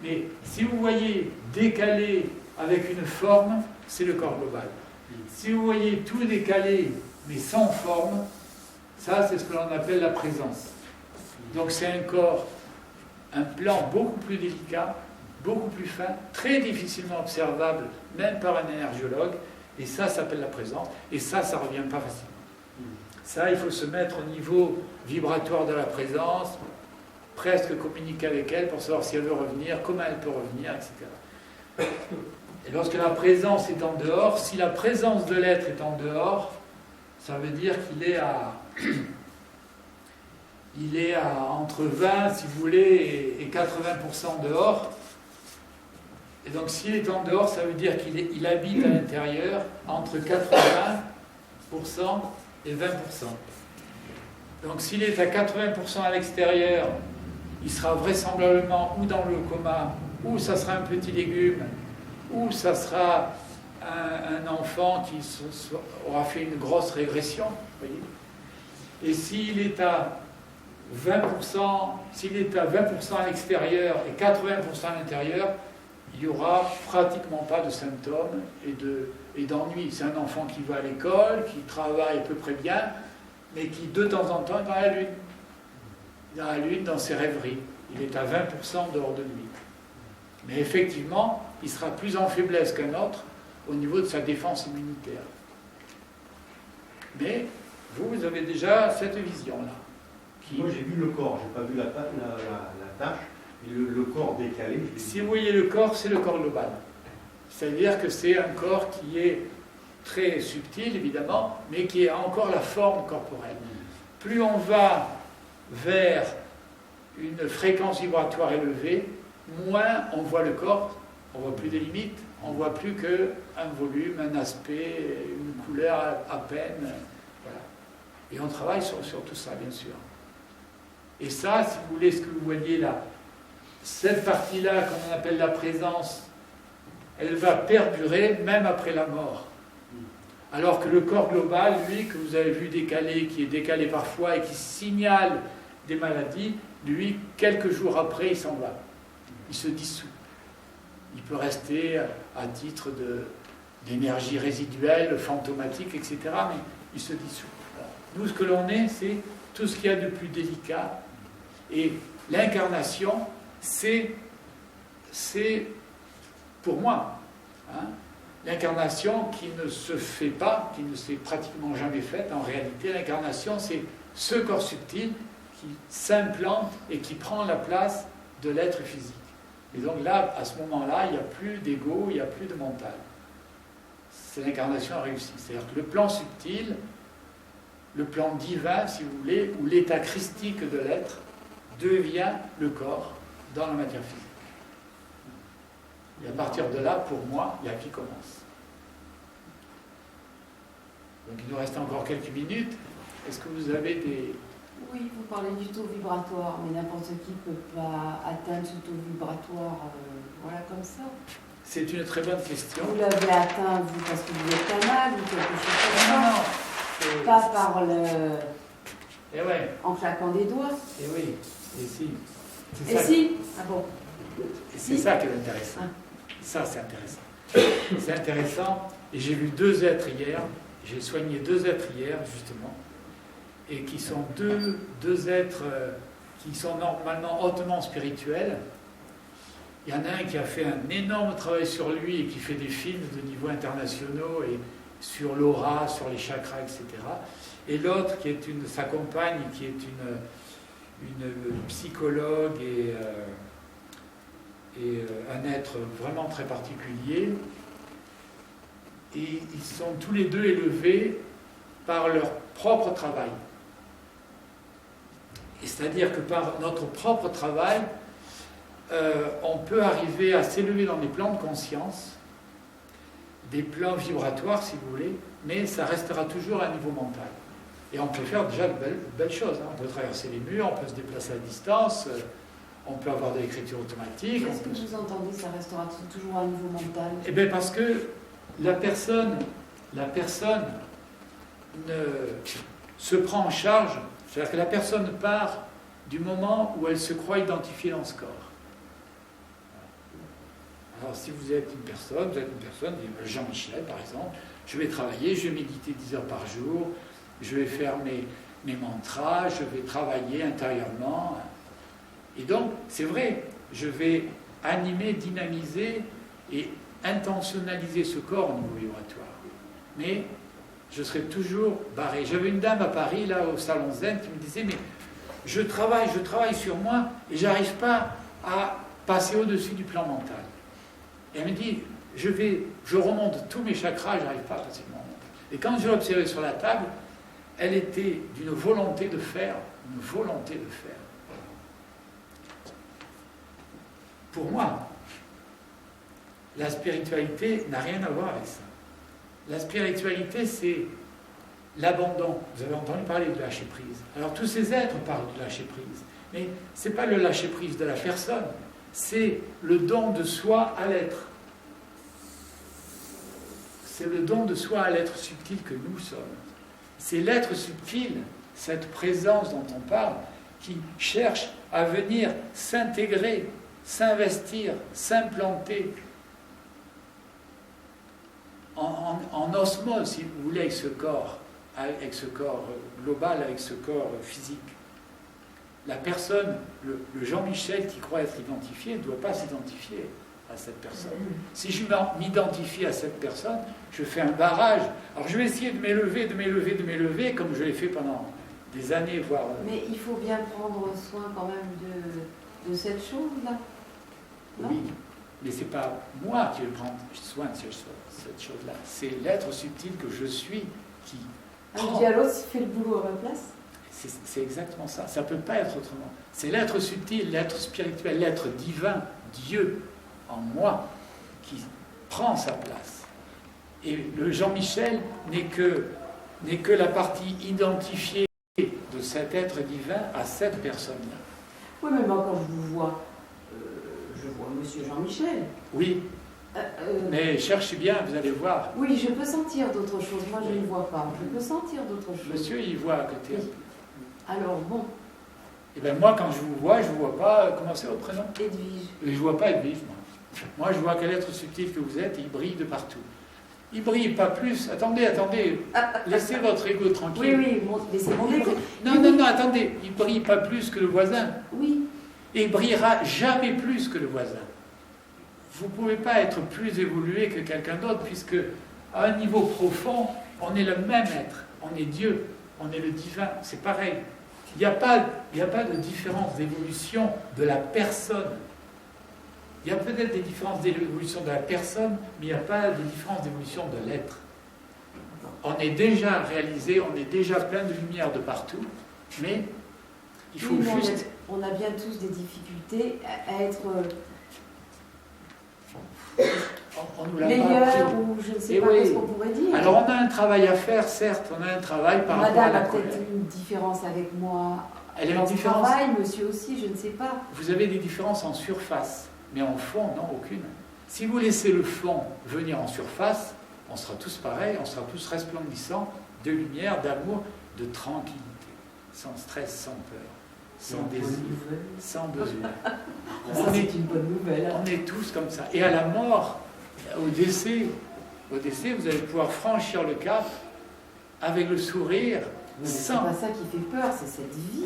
Mais si vous voyez décalé avec une forme, c'est le corps global. Si vous voyez tout décalé mais sans forme, ça c'est ce que l'on appelle la présence. Donc c'est un corps, un plan beaucoup plus délicat beaucoup plus fin, très difficilement observable, même par un énergiologue, et ça s'appelle la présence, et ça ne revient pas facilement. Ça, il faut se mettre au niveau vibratoire de la présence, presque communiquer avec elle pour savoir si elle veut revenir, comment elle peut revenir, etc. Et lorsque la présence est en dehors, si la présence de l'être est en dehors, ça veut dire qu'il est à entre 20, si vous voulez, et 80% dehors. Et donc s'il est en dehors, ça veut dire qu'il habite à l'intérieur entre 80% et 20%. Donc s'il est à 80% à l'extérieur, il sera vraisemblablement ou dans le coma, ou ça sera un petit légume, ou ça sera un enfant qui aura fait une grosse régression. Voyez. Et s'il est à 20%, s'il est à 20% à l'extérieur et 80% à l'intérieur, il n'y aura pratiquement pas de symptômes et d'ennui. C'est un enfant qui va à l'école, qui travaille à peu près bien, mais qui de temps en temps est dans la lune. Dans la lune, dans ses rêveries. Il est à 20% dehors de lui. Mais effectivement, il sera plus en faiblesse qu'un autre au niveau de sa défense immunitaire. Mais vous avez déjà cette vision-là. Moi j'ai vu le corps, je n'ai pas vu la tâche, mais le corps décalé. Si vous voyez le corps, c'est le corps global. C'est-à-dire que c'est un corps qui est très subtil, évidemment, mais qui a encore la forme corporelle. Plus on va vers une fréquence vibratoire élevée, moins on voit le corps, on ne voit plus des limites, on ne voit plus qu'un volume, un aspect, une couleur à peine. Voilà. Et on travaille sur tout ça, bien sûr. Et ça, si vous voulez, ce que vous voyez là, cette partie-là qu'on appelle la présence, elle va perdurer même après la mort. Alors que le corps global, lui, que vous avez vu décalé, qui est décalé parfois et qui signale des maladies, lui, quelques jours après, il s'en va. Il se dissout. Il peut rester à titre d'énergie résiduelle, fantomatique, etc., mais il se dissout. Nous, ce que l'on est, c'est tout ce qu'il y a de plus délicat. Et l'incarnation, c'est pour moi, l'incarnation qui ne se fait pas, qui ne s'est pratiquement jamais faite. En réalité, l'incarnation, c'est ce corps subtil qui s'implante et qui prend la place de l'être physique. Et donc là, à ce moment-là, il n'y a plus d'ego, il n'y a plus de mental. C'est l'incarnation réussie. C'est-à-dire que le plan subtil, le plan divin, si vous voulez, ou l'état christique de l'être, devient le corps dans la matière physique. Et à partir de là, pour moi, il y a qui commence. Donc il nous reste encore quelques minutes. Est-ce que vous avez des... Oui, vous parlez du taux vibratoire, mais n'importe qui ne peut pas atteindre ce taux vibratoire, voilà, comme ça. C'est une très bonne question. Vous l'avez atteint, vous, parce que vous êtes canal ou quelque chose comme ça. Non. Pas par le... Et ouais. En claquant des doigts. Et oui. Et si. Et si. Ah bon. C'est ça qui est intéressant. Ça, c'est intéressant. C'est intéressant. Et j'ai vu 2 êtres hier. J'ai soigné 2 êtres hier, justement. Et qui sont deux êtres qui sont normalement hautement spirituels. Il y en a un qui a fait un énorme travail sur lui et qui fait des films de niveau internationaux et sur l'aura, sur les chakras, etc. Et l'autre qui est sa compagne, qui est une psychologue et un être vraiment très particulier. Et ils sont tous les deux élevés par leur propre travail. Et c'est-à-dire que par notre propre travail, on peut arriver à s'élever dans des plans de conscience, des plans vibratoires si vous voulez, mais ça restera toujours à un niveau mental. Et on peut faire déjà de belles choses. On peut traverser les murs, on peut se déplacer à distance, on peut avoir de l'écriture automatique. Qu'est-ce que vous entendez, ça restera toujours à un niveau mental? Eh bien parce que la personne se prend en charge, c'est-à-dire que la personne part du moment où elle se croit identifiée dans ce corps. Alors si vous êtes une personne, Jean-Michel par exemple, je vais travailler, je vais méditer 10 heures par jour, je vais faire mes mantras, je vais travailler intérieurement. Et donc, c'est vrai, je vais animer, dynamiser et intentionnaliser ce corps au niveau vibratoire. Mais je serai toujours barré. J'avais une dame à Paris, là, au Salon Zen, qui me disait, mais je travaille sur moi et j'arrive pas à passer au-dessus du plan mental. Et elle me dit, je remonte tous mes chakras, j'arrive pas à passer le plan mental. Et quand je l'ai observée sur la table, elle était d'une volonté de faire, une volonté de faire. Pour moi, la spiritualité n'a rien à voir avec ça. La spiritualité, c'est l'abandon. Vous avez entendu parler de lâcher prise. Alors tous ces êtres parlent de lâcher prise. Mais ce n'est pas le lâcher prise de la personne, c'est le don de soi à l'être. C'est le don de soi à l'être subtil que nous sommes. C'est l'être subtil, cette présence dont on parle, qui cherche à venir s'intégrer, s'investir, s'implanter en osmose, si vous voulez, avec ce corps global, avec ce corps physique. La personne, le Jean-Michel qui croit être identifié, ne doit pas s'identifier à cette personne. Si je m'identifie à cette personne, je fais un barrage. Alors je vais essayer de m'élever, comme je l'ai fait pendant des années, voire... Mais il faut bien prendre soin quand même de cette chose-là. Oui, mais ce n'est pas moi qui vais prendre soin de cette chose-là. C'est l'être subtil que je suis qui prend... Un dialogue fait le boulot à ma place. C'est exactement ça. Ça ne peut pas être autrement. C'est l'être subtil, l'être spirituel, l'être divin, Dieu en moi, qui prend sa place. Et le Jean-Michel n'est que la partie identifiée de cet être divin à cette personne-là. Oui, mais moi, quand je vous vois, je vois Monsieur Jean-Michel. Oui, mais cherchez bien, vous allez voir. Oui, je peux sentir d'autres choses. Moi, je ne vois pas. Je peux sentir d'autres choses. Monsieur, il voit à côté. Oui. Alors, bon. Et bien moi, quand je vous vois pas, comment c'est votre prénom? Edwige. Je ne vois pas Edwige, moi. Moi, je vois quel être subtil que vous êtes, et il brille de partout. Il brille pas plus. Attendez. Laissez votre ego tranquille. Oui, laissez mon ego. Non, attendez. Il brille pas plus que le voisin. Oui. Et il brillera jamais plus que le voisin. Vous ne pouvez pas être plus évolué que quelqu'un d'autre, puisque à un niveau profond, on est le même être. On est Dieu. On est le divin. C'est pareil. Il n'y a pas de différence d'évolution de la personne. Il y a peut-être des différences d'évolution de la personne, mais il n'y a pas de différence d'évolution de l'être. On est déjà réalisé, on est déjà plein de lumière de partout, mais il faut juste... On a bien tous des difficultés à être on nous l'a pas meilleur appris. ou je ne sais Et pas oui. ce qu'on pourrait dire. Alors on a un travail à faire, certes, on a un travail par rapport à Madame la a colère. peut-être une différence avec moi. Elle a dans une ce différence. travail, monsieur aussi, je ne sais pas. Vous avez des différences en surface, mais en fond, non, aucune. Si vous laissez le fond venir en surface, on sera tous pareils, on sera tous resplendissants de lumière, d'amour, de tranquillité, sans stress, sans peur, sans désir, sans besoin. Ça, c'est une bonne nouvelle. On est tous comme ça. Et à la mort, au décès, vous allez pouvoir franchir le cap avec le sourire, C'est sans pas ça qui fait peur, c'est cette vie.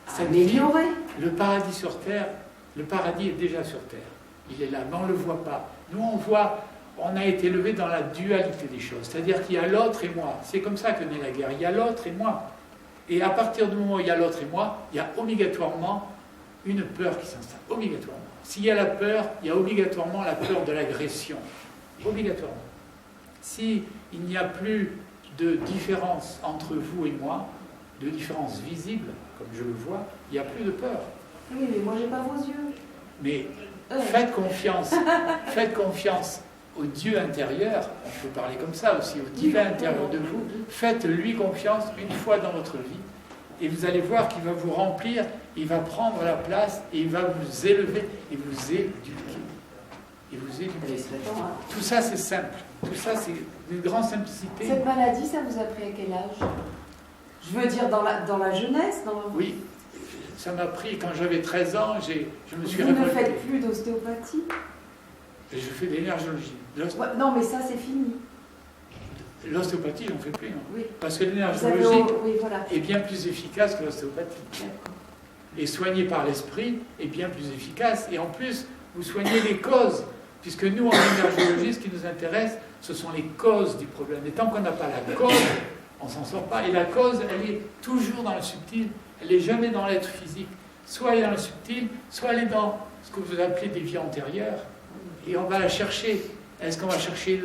cette vie. Améliorée. Le paradis sur terre, le paradis est déjà sur terre. Il est là, mais on ne le voit pas. Nous, on voit, on a été élevé dans la dualité des choses. C'est-à-dire qu'il y a l'autre et moi. C'est comme ça que naît la guerre. Il y a l'autre et moi. Et à partir du moment où il y a l'autre et moi, il y a obligatoirement une peur qui s'installe. Obligatoirement. S'il y a la peur, il y a obligatoirement la peur de l'agression. Obligatoirement. S'il n'y a plus de différence entre vous et moi, de différence visible, comme je le vois, il n'y a plus de peur. Oui, mais moi, j'ai pas vos yeux. Mais faites confiance au Dieu intérieur, on peut parler comme ça aussi, au divin intérieur de vous. Faites-lui confiance une fois dans votre vie et vous allez voir qu'il va vous remplir, il va prendre la place et il va vous élever et vous éduquer. Et vous éduquer. Tout ça, c'est simple. Tout ça, c'est une grande simplicité. Cette maladie, ça vous a pris à quel âge? Je veux dire, dans la jeunesse, Oui, ça m'a pris, quand j'avais 13 ans, je me suis Vous ne révolté. faites plus d'ostéopathie? Et je fais de l'énergologie. Ouais, non, mais ça, c'est fini. L'ostéopathie, j'en fais plus, non. Oui. Parce que Vous avez... l'énergologie Oui, voilà. est bien plus efficace que l'ostéopathie. D'accord. Et soigné par l'esprit est bien plus efficace. Et en plus, vous soignez les causes. Puisque nous, en énergéologie, ce qui nous intéresse, ce sont les causes du problème. Et tant qu'on n'a pas la cause, on ne s'en sort pas. Et la cause, elle est toujours dans le subtil. Elle n'est jamais dans l'être physique. Soit elle est dans le subtil, soit elle est dans ce que vous appelez des vies antérieures. Et on va la chercher. Est-ce qu'on va chercher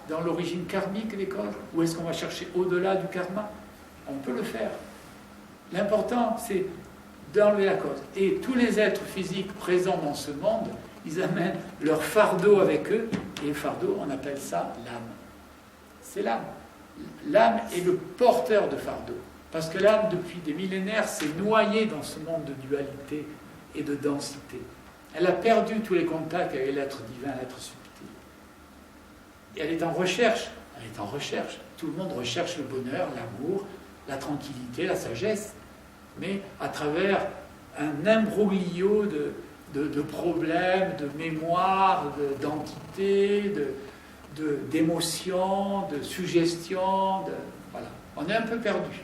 dans l'origine karmique des causes? Ou est-ce qu'on va chercher au-delà du karma? On peut le faire. L'important, c'est d'enlever la cause. Et tous les êtres physiques présents dans ce monde, ils amènent leur fardeau avec eux. Et le fardeau, on appelle ça l'âme. C'est l'âme. L'âme est le porteur de fardeau. Parce que l'âme, depuis des millénaires, s'est noyée dans ce monde de dualité et de densité. Elle a perdu tous les contacts avec l'être divin, l'être subtil. Et elle est en recherche. Elle est en recherche. Tout le monde recherche le bonheur, l'amour, la tranquillité, la sagesse. Mais à travers un imbroglio de problèmes, de mémoire, d'entités, d'émotions, de suggestions. Voilà. On est un peu perdu.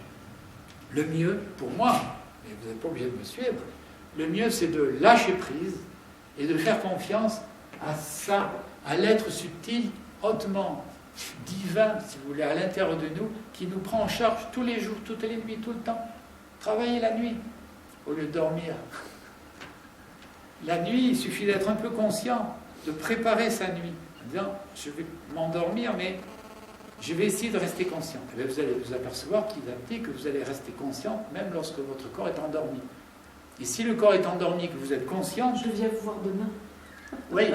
Le mieux, pour moi, et vous n'êtes pas obligé de me suivre, le mieux c'est de lâcher prise et de faire confiance à ça, à l'être subtil, hautement divin, si vous voulez, à l'intérieur de nous, qui nous prend en charge tous les jours, toutes les nuits, tout le temps. Travailler la nuit, au lieu de dormir. La nuit, il suffit d'être un peu conscient, de préparer sa nuit, en disant, je vais m'endormir, mais je vais essayer de rester conscient. Et bien, vous allez vous apercevoir qu'il a dit que vous allez rester conscient, même lorsque votre corps est endormi. Et si le corps est endormi, que vous êtes conscient... Je viens vous voir demain. Oui,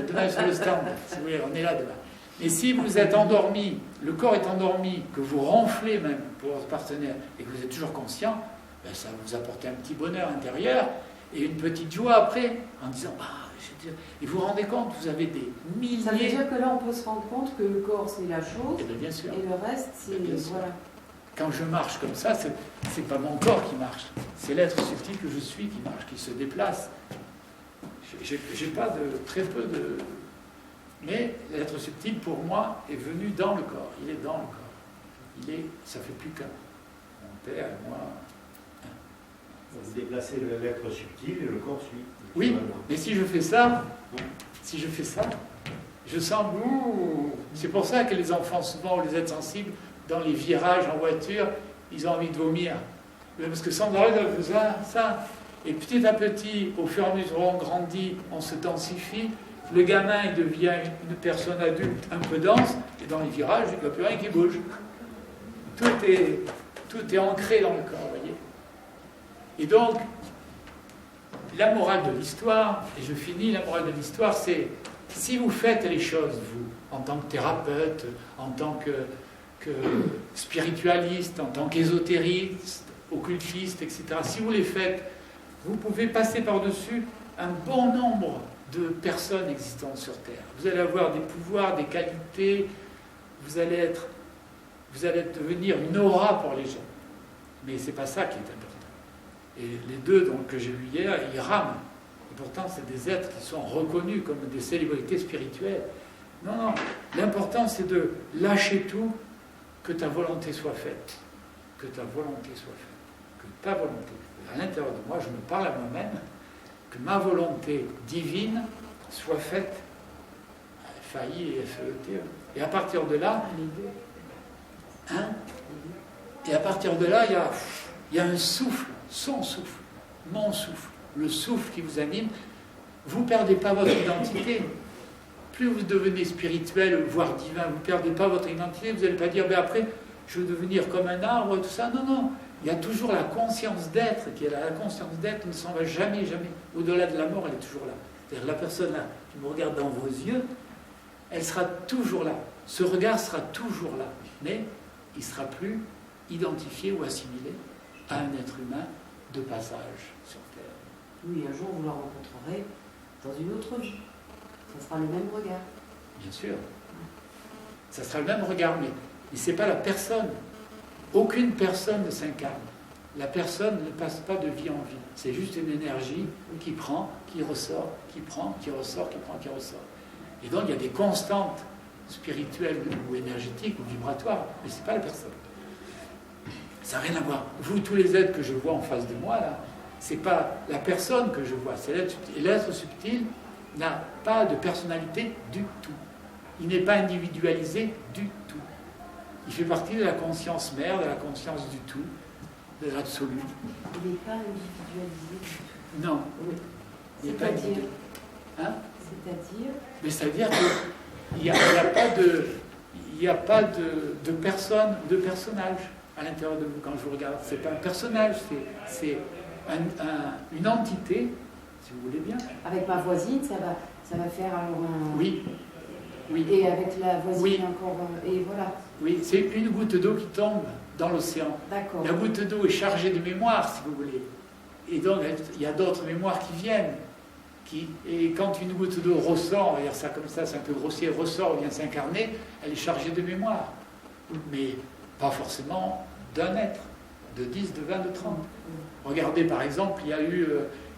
demain sur le stand, si vous voulez, on est là demain. Et si vous êtes endormi, le corps est endormi, que vous ronflez même pour votre partenaire, et que vous êtes toujours conscient, ben ça va vous apporter un petit bonheur intérieur, et une petite joie après, en disant, et vous vous rendez compte, vous avez des milliers... Ça veut dire que là, on peut se rendre compte que le corps, c'est la chose, et, bien sûr. Et le reste, c'est... Voilà. Quand je marche comme ça, c'est pas mon corps qui marche, c'est l'être subtil que je suis qui marche, qui se déplace. J'ai pas très peu de... Mais l'être subtil, pour moi, est venu dans le corps. Il est dans le corps. Ça fait plus qu'un. Mon père et moi... Vous déplacez l'être subtil et le corps suit. Oui, mais si je fais ça, je sens... C'est pour ça que les enfants, souvent, ou les êtres sensibles, dans les virages en voiture, ils ont envie de vomir. Parce que sans arrêt, ça. Et petit à petit, au fur et à mesure où on grandit, on se densifie. Le gamin, il devient une personne adulte un peu dense, et dans les virages, il n'y a plus rien qui bouge. Tout est ancré dans le corps, vous voyez. Et donc, la morale de l'histoire, et je finis, la morale de l'histoire, c'est si vous faites les choses, vous, en tant que thérapeute, en tant que spiritualiste, en tant qu'ésotériste, occultiste, etc., si vous les faites, vous pouvez passer par-dessus un bon nombre de personnes existantes sur Terre. Vous allez avoir des pouvoirs, des qualités, vous allez devenir une aura pour les gens. Mais c'est pas ça qui est important. Et les deux donc, que j'ai vus hier, ils rament. Et pourtant, c'est des êtres qui sont reconnus comme des célébrités spirituelles. Non, l'important c'est de lâcher tout, que ta volonté soit faite. Que ta volonté soit faite. Que ta volonté. À l'intérieur de moi, je me parle à moi-même, que ma volonté divine soit faite, failli et FET. Et à partir de là, et à partir de là, il y a un souffle, son souffle, mon souffle, le souffle qui vous anime. Vous ne perdez pas votre identité. Plus vous devenez spirituel, voire divin, vous ne perdez pas votre identité. Vous n'allez pas dire, après, je veux devenir comme un arbre, tout ça. Non. Il y a toujours la conscience d'être qui est là. La conscience d'être ne s'en va jamais. Au-delà de la mort, elle est toujours là. C'est-à-dire la personne là, qui me regarde dans vos yeux, elle sera toujours là. Ce regard sera toujours là. Mais il ne sera plus identifié ou assimilé à un être humain de passage sur Terre. Oui, un jour vous le rencontrerez dans une autre vie. Ça sera le même regard. Bien sûr. Ça sera le même regard, mais ce n'est pas la personne. Aucune personne ne s'incarne. La personne ne passe pas de vie en vie. C'est juste une énergie qui prend, qui ressort, qui prend, qui ressort, qui prend, qui ressort. Et donc il y a des constantes spirituelles ou énergétiques ou vibratoires, mais ce n'est pas la personne. Ça n'a rien à voir. Vous, tous les êtres que je vois en face de moi, là, c'est pas la personne que je vois, c'est l'être subtil. Et l'être subtil n'a pas de personnalité du tout. Il n'est pas individualisé du tout. Il fait partie de la conscience mère, de la conscience du tout, de l'absolu. Il n'est pas individualisé du tout. Non. Oui. Il n'est pas C'est-à-dire individualisé. Hein? C'est-à-dire Mais c'est-à-dire qu'il n'y a pas de personne, de personnage à l'intérieur de vous quand je vous regarde. C'est pas un personnage, c'est une entité, si vous voulez bien. avec ma voisine, ça va faire alors un... Oui, oui, Et avec la voisine Oui. encore... Et voilà. oui. C'est une goutte d'eau qui tombe dans l'océan. D'accord. La goutte d'eau est chargée de mémoire, si vous voulez. Et donc, il y a d'autres mémoires qui viennent. Et quand une goutte d'eau ressort, on va dire ça comme ça, c'est un peu grossier, ressort, vient s'incarner, elle est chargée de mémoire. Mais pas forcément d'un être, de 10, de 20, de 30. Regardez par exemple, il y a eu,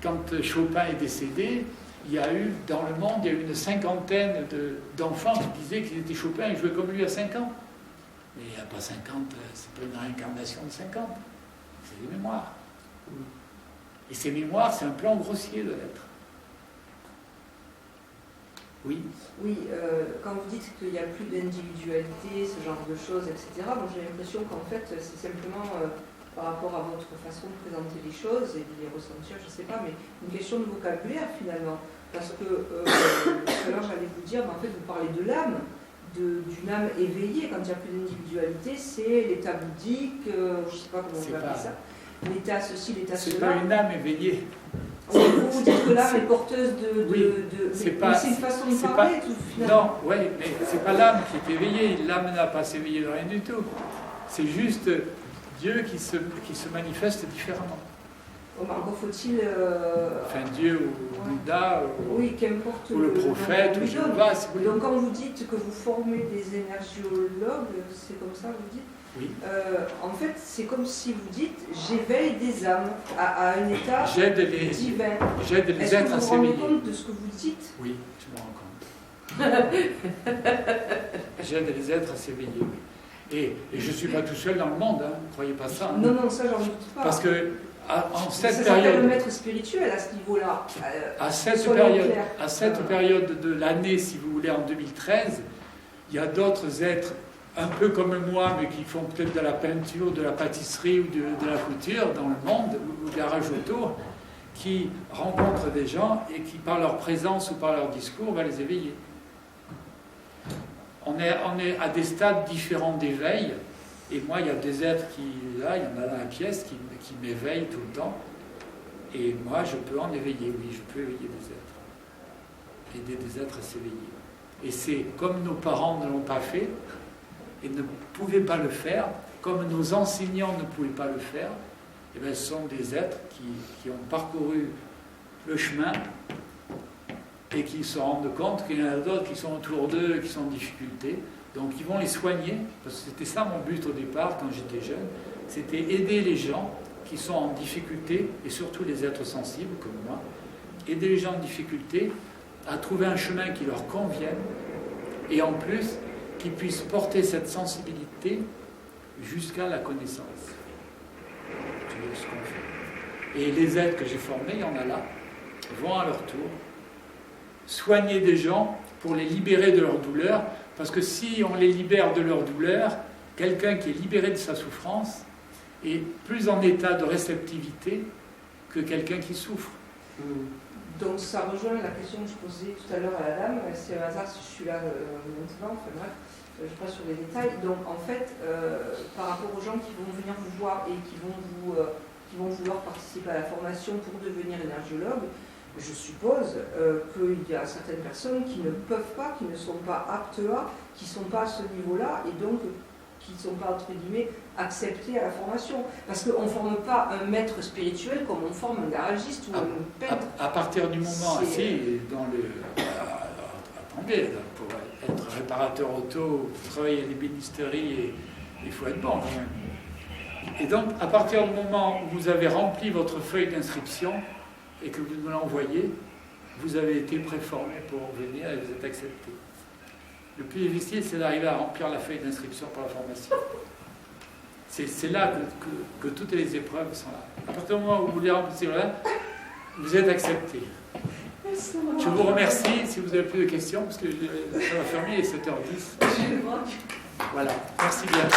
quand Chopin est décédé, il y a eu, dans le monde, il y a eu une cinquantaine d'enfants qui disaient qu'ils étaient Chopin et jouaient comme lui à 5 ans. Mais il n'y a pas 50, c'est pas une réincarnation de 50, c'est des mémoires. Et ces mémoires, c'est un plan grossier de l'être. Oui. Oui, quand vous dites qu'il n'y a plus d'individualité, ce genre de choses, etc., moi j'ai l'impression qu'en fait c'est simplement par rapport à votre façon de présenter les choses et de les ressentir, je ne sais pas, mais une question de vocabulaire finalement. Parce que tout à l'heure j'allais vous dire, mais en fait vous parlez de l'âme, d'une âme éveillée. Quand il n'y a plus d'individualité, c'est l'état bouddhique, je ne sais pas comment on va appeler ça, l'état ceci, l'état cela. C'est pas une âme éveillée. Vous dites que l'âme est porteuse Oui, c'est c'est une façon de c'est parler, pas- tout finalement. Non, oui, mais c'est pas l'âme qui est éveillée. L'âme n'a pas s'éveiller de rien du tout. C'est juste Dieu qui se manifeste différemment. Oh, mais encore faut-il... Enfin, Dieu ou Bouddha oui, qu'importe ou le prophète ou Jéhovah. Si vous voulez. Donc quand vous dites que vous formez des énergiologues, c'est comme ça vous dites, Oui. en fait c'est comme si vous dites j'éveille des âmes à un état J'aide les divin. êtres à Est-ce que vous vous rendez s'éveiller. compte de ce que vous dites? Oui, je me rends compte. J'aide les êtres à s'éveiller, oui. Et je ne suis pas tout seul dans le monde, hein, ne croyez pas ça. Non, non, ça j'en doute pas. Parce que en ça cette s'appelle le période, maître spirituel à ce niveau-là. à cette soyons période, clairs. période de l'année, si vous voulez, en 2013, il y a d'autres êtres un peu comme moi, mais qui font peut-être de la peinture, de la pâtisserie ou de la couture dans le monde, ou garage auto, qui rencontrent des gens et qui, par leur présence ou par leur discours, va les éveiller. On est à des stades différents d'éveil, et moi, il y a des êtres qui, là, il y en a dans la pièce, qui m'éveillent tout le temps, et moi, je peux en éveiller, oui, je peux éveiller des êtres, aider des êtres à s'éveiller. Et c'est comme nos parents ne l'ont pas fait, et ne pouvaient pas le faire, comme nos enseignants ne pouvaient pas le faire, et bien, ce sont des êtres qui ont parcouru le chemin et qui se rendent compte qu'il y en a d'autres qui sont autour d'eux, qui sont en difficulté. Donc ils vont les soigner, parce que c'était ça mon but au départ quand j'étais jeune, c'était aider les gens qui sont en difficulté, et surtout les êtres sensibles comme moi, aider les gens en difficulté à trouver un chemin qui leur convienne, et en plus, qu'ils puissent porter cette sensibilité jusqu'à la connaissance. C'est ce qu'on fait. Et les êtres que j'ai formés, il y en a là, vont à leur tour soigner des gens pour les libérer de leur douleur, parce que si on les libère de leur douleur, quelqu'un qui est libéré de sa souffrance est plus en état de réceptivité que quelqu'un qui souffre. Donc ça rejoint la question que je posais tout à l'heure à la dame, c'est un hasard si je suis là maintenant, enfin bref, je passe sur les détails. Donc en fait, par rapport aux gens qui vont venir vous voir et qui vont vouloir participer à la formation pour devenir énergiologue, je suppose qu'il y a certaines personnes qui ne peuvent pas, qui ne sont pas aptes à, qui ne sont pas à ce niveau-là et donc qui ne sont pas, entre guillemets, acceptés à la formation. Parce qu'on ne forme pas un maître spirituel comme on forme un garagiste ou un peintre. À partir du moment, attendez, pour être réparateur auto, travailler à l'ébénisterie, il faut être bon quand même. Et donc, à partir du moment où vous avez rempli votre feuille d'inscription et que vous me l'envoyez, vous avez été préformé pour venir et vous êtes accepté. Le plus difficile, c'est d'arriver à remplir la feuille d'inscription pour la formation. C'est là que toutes les épreuves sont là. À partir du moment où vous les remplissez là, vous êtes accepté. Je vous remercie. Si vous avez plus de questions, parce que ça va fermer, il est 7h10. Voilà. Merci bien.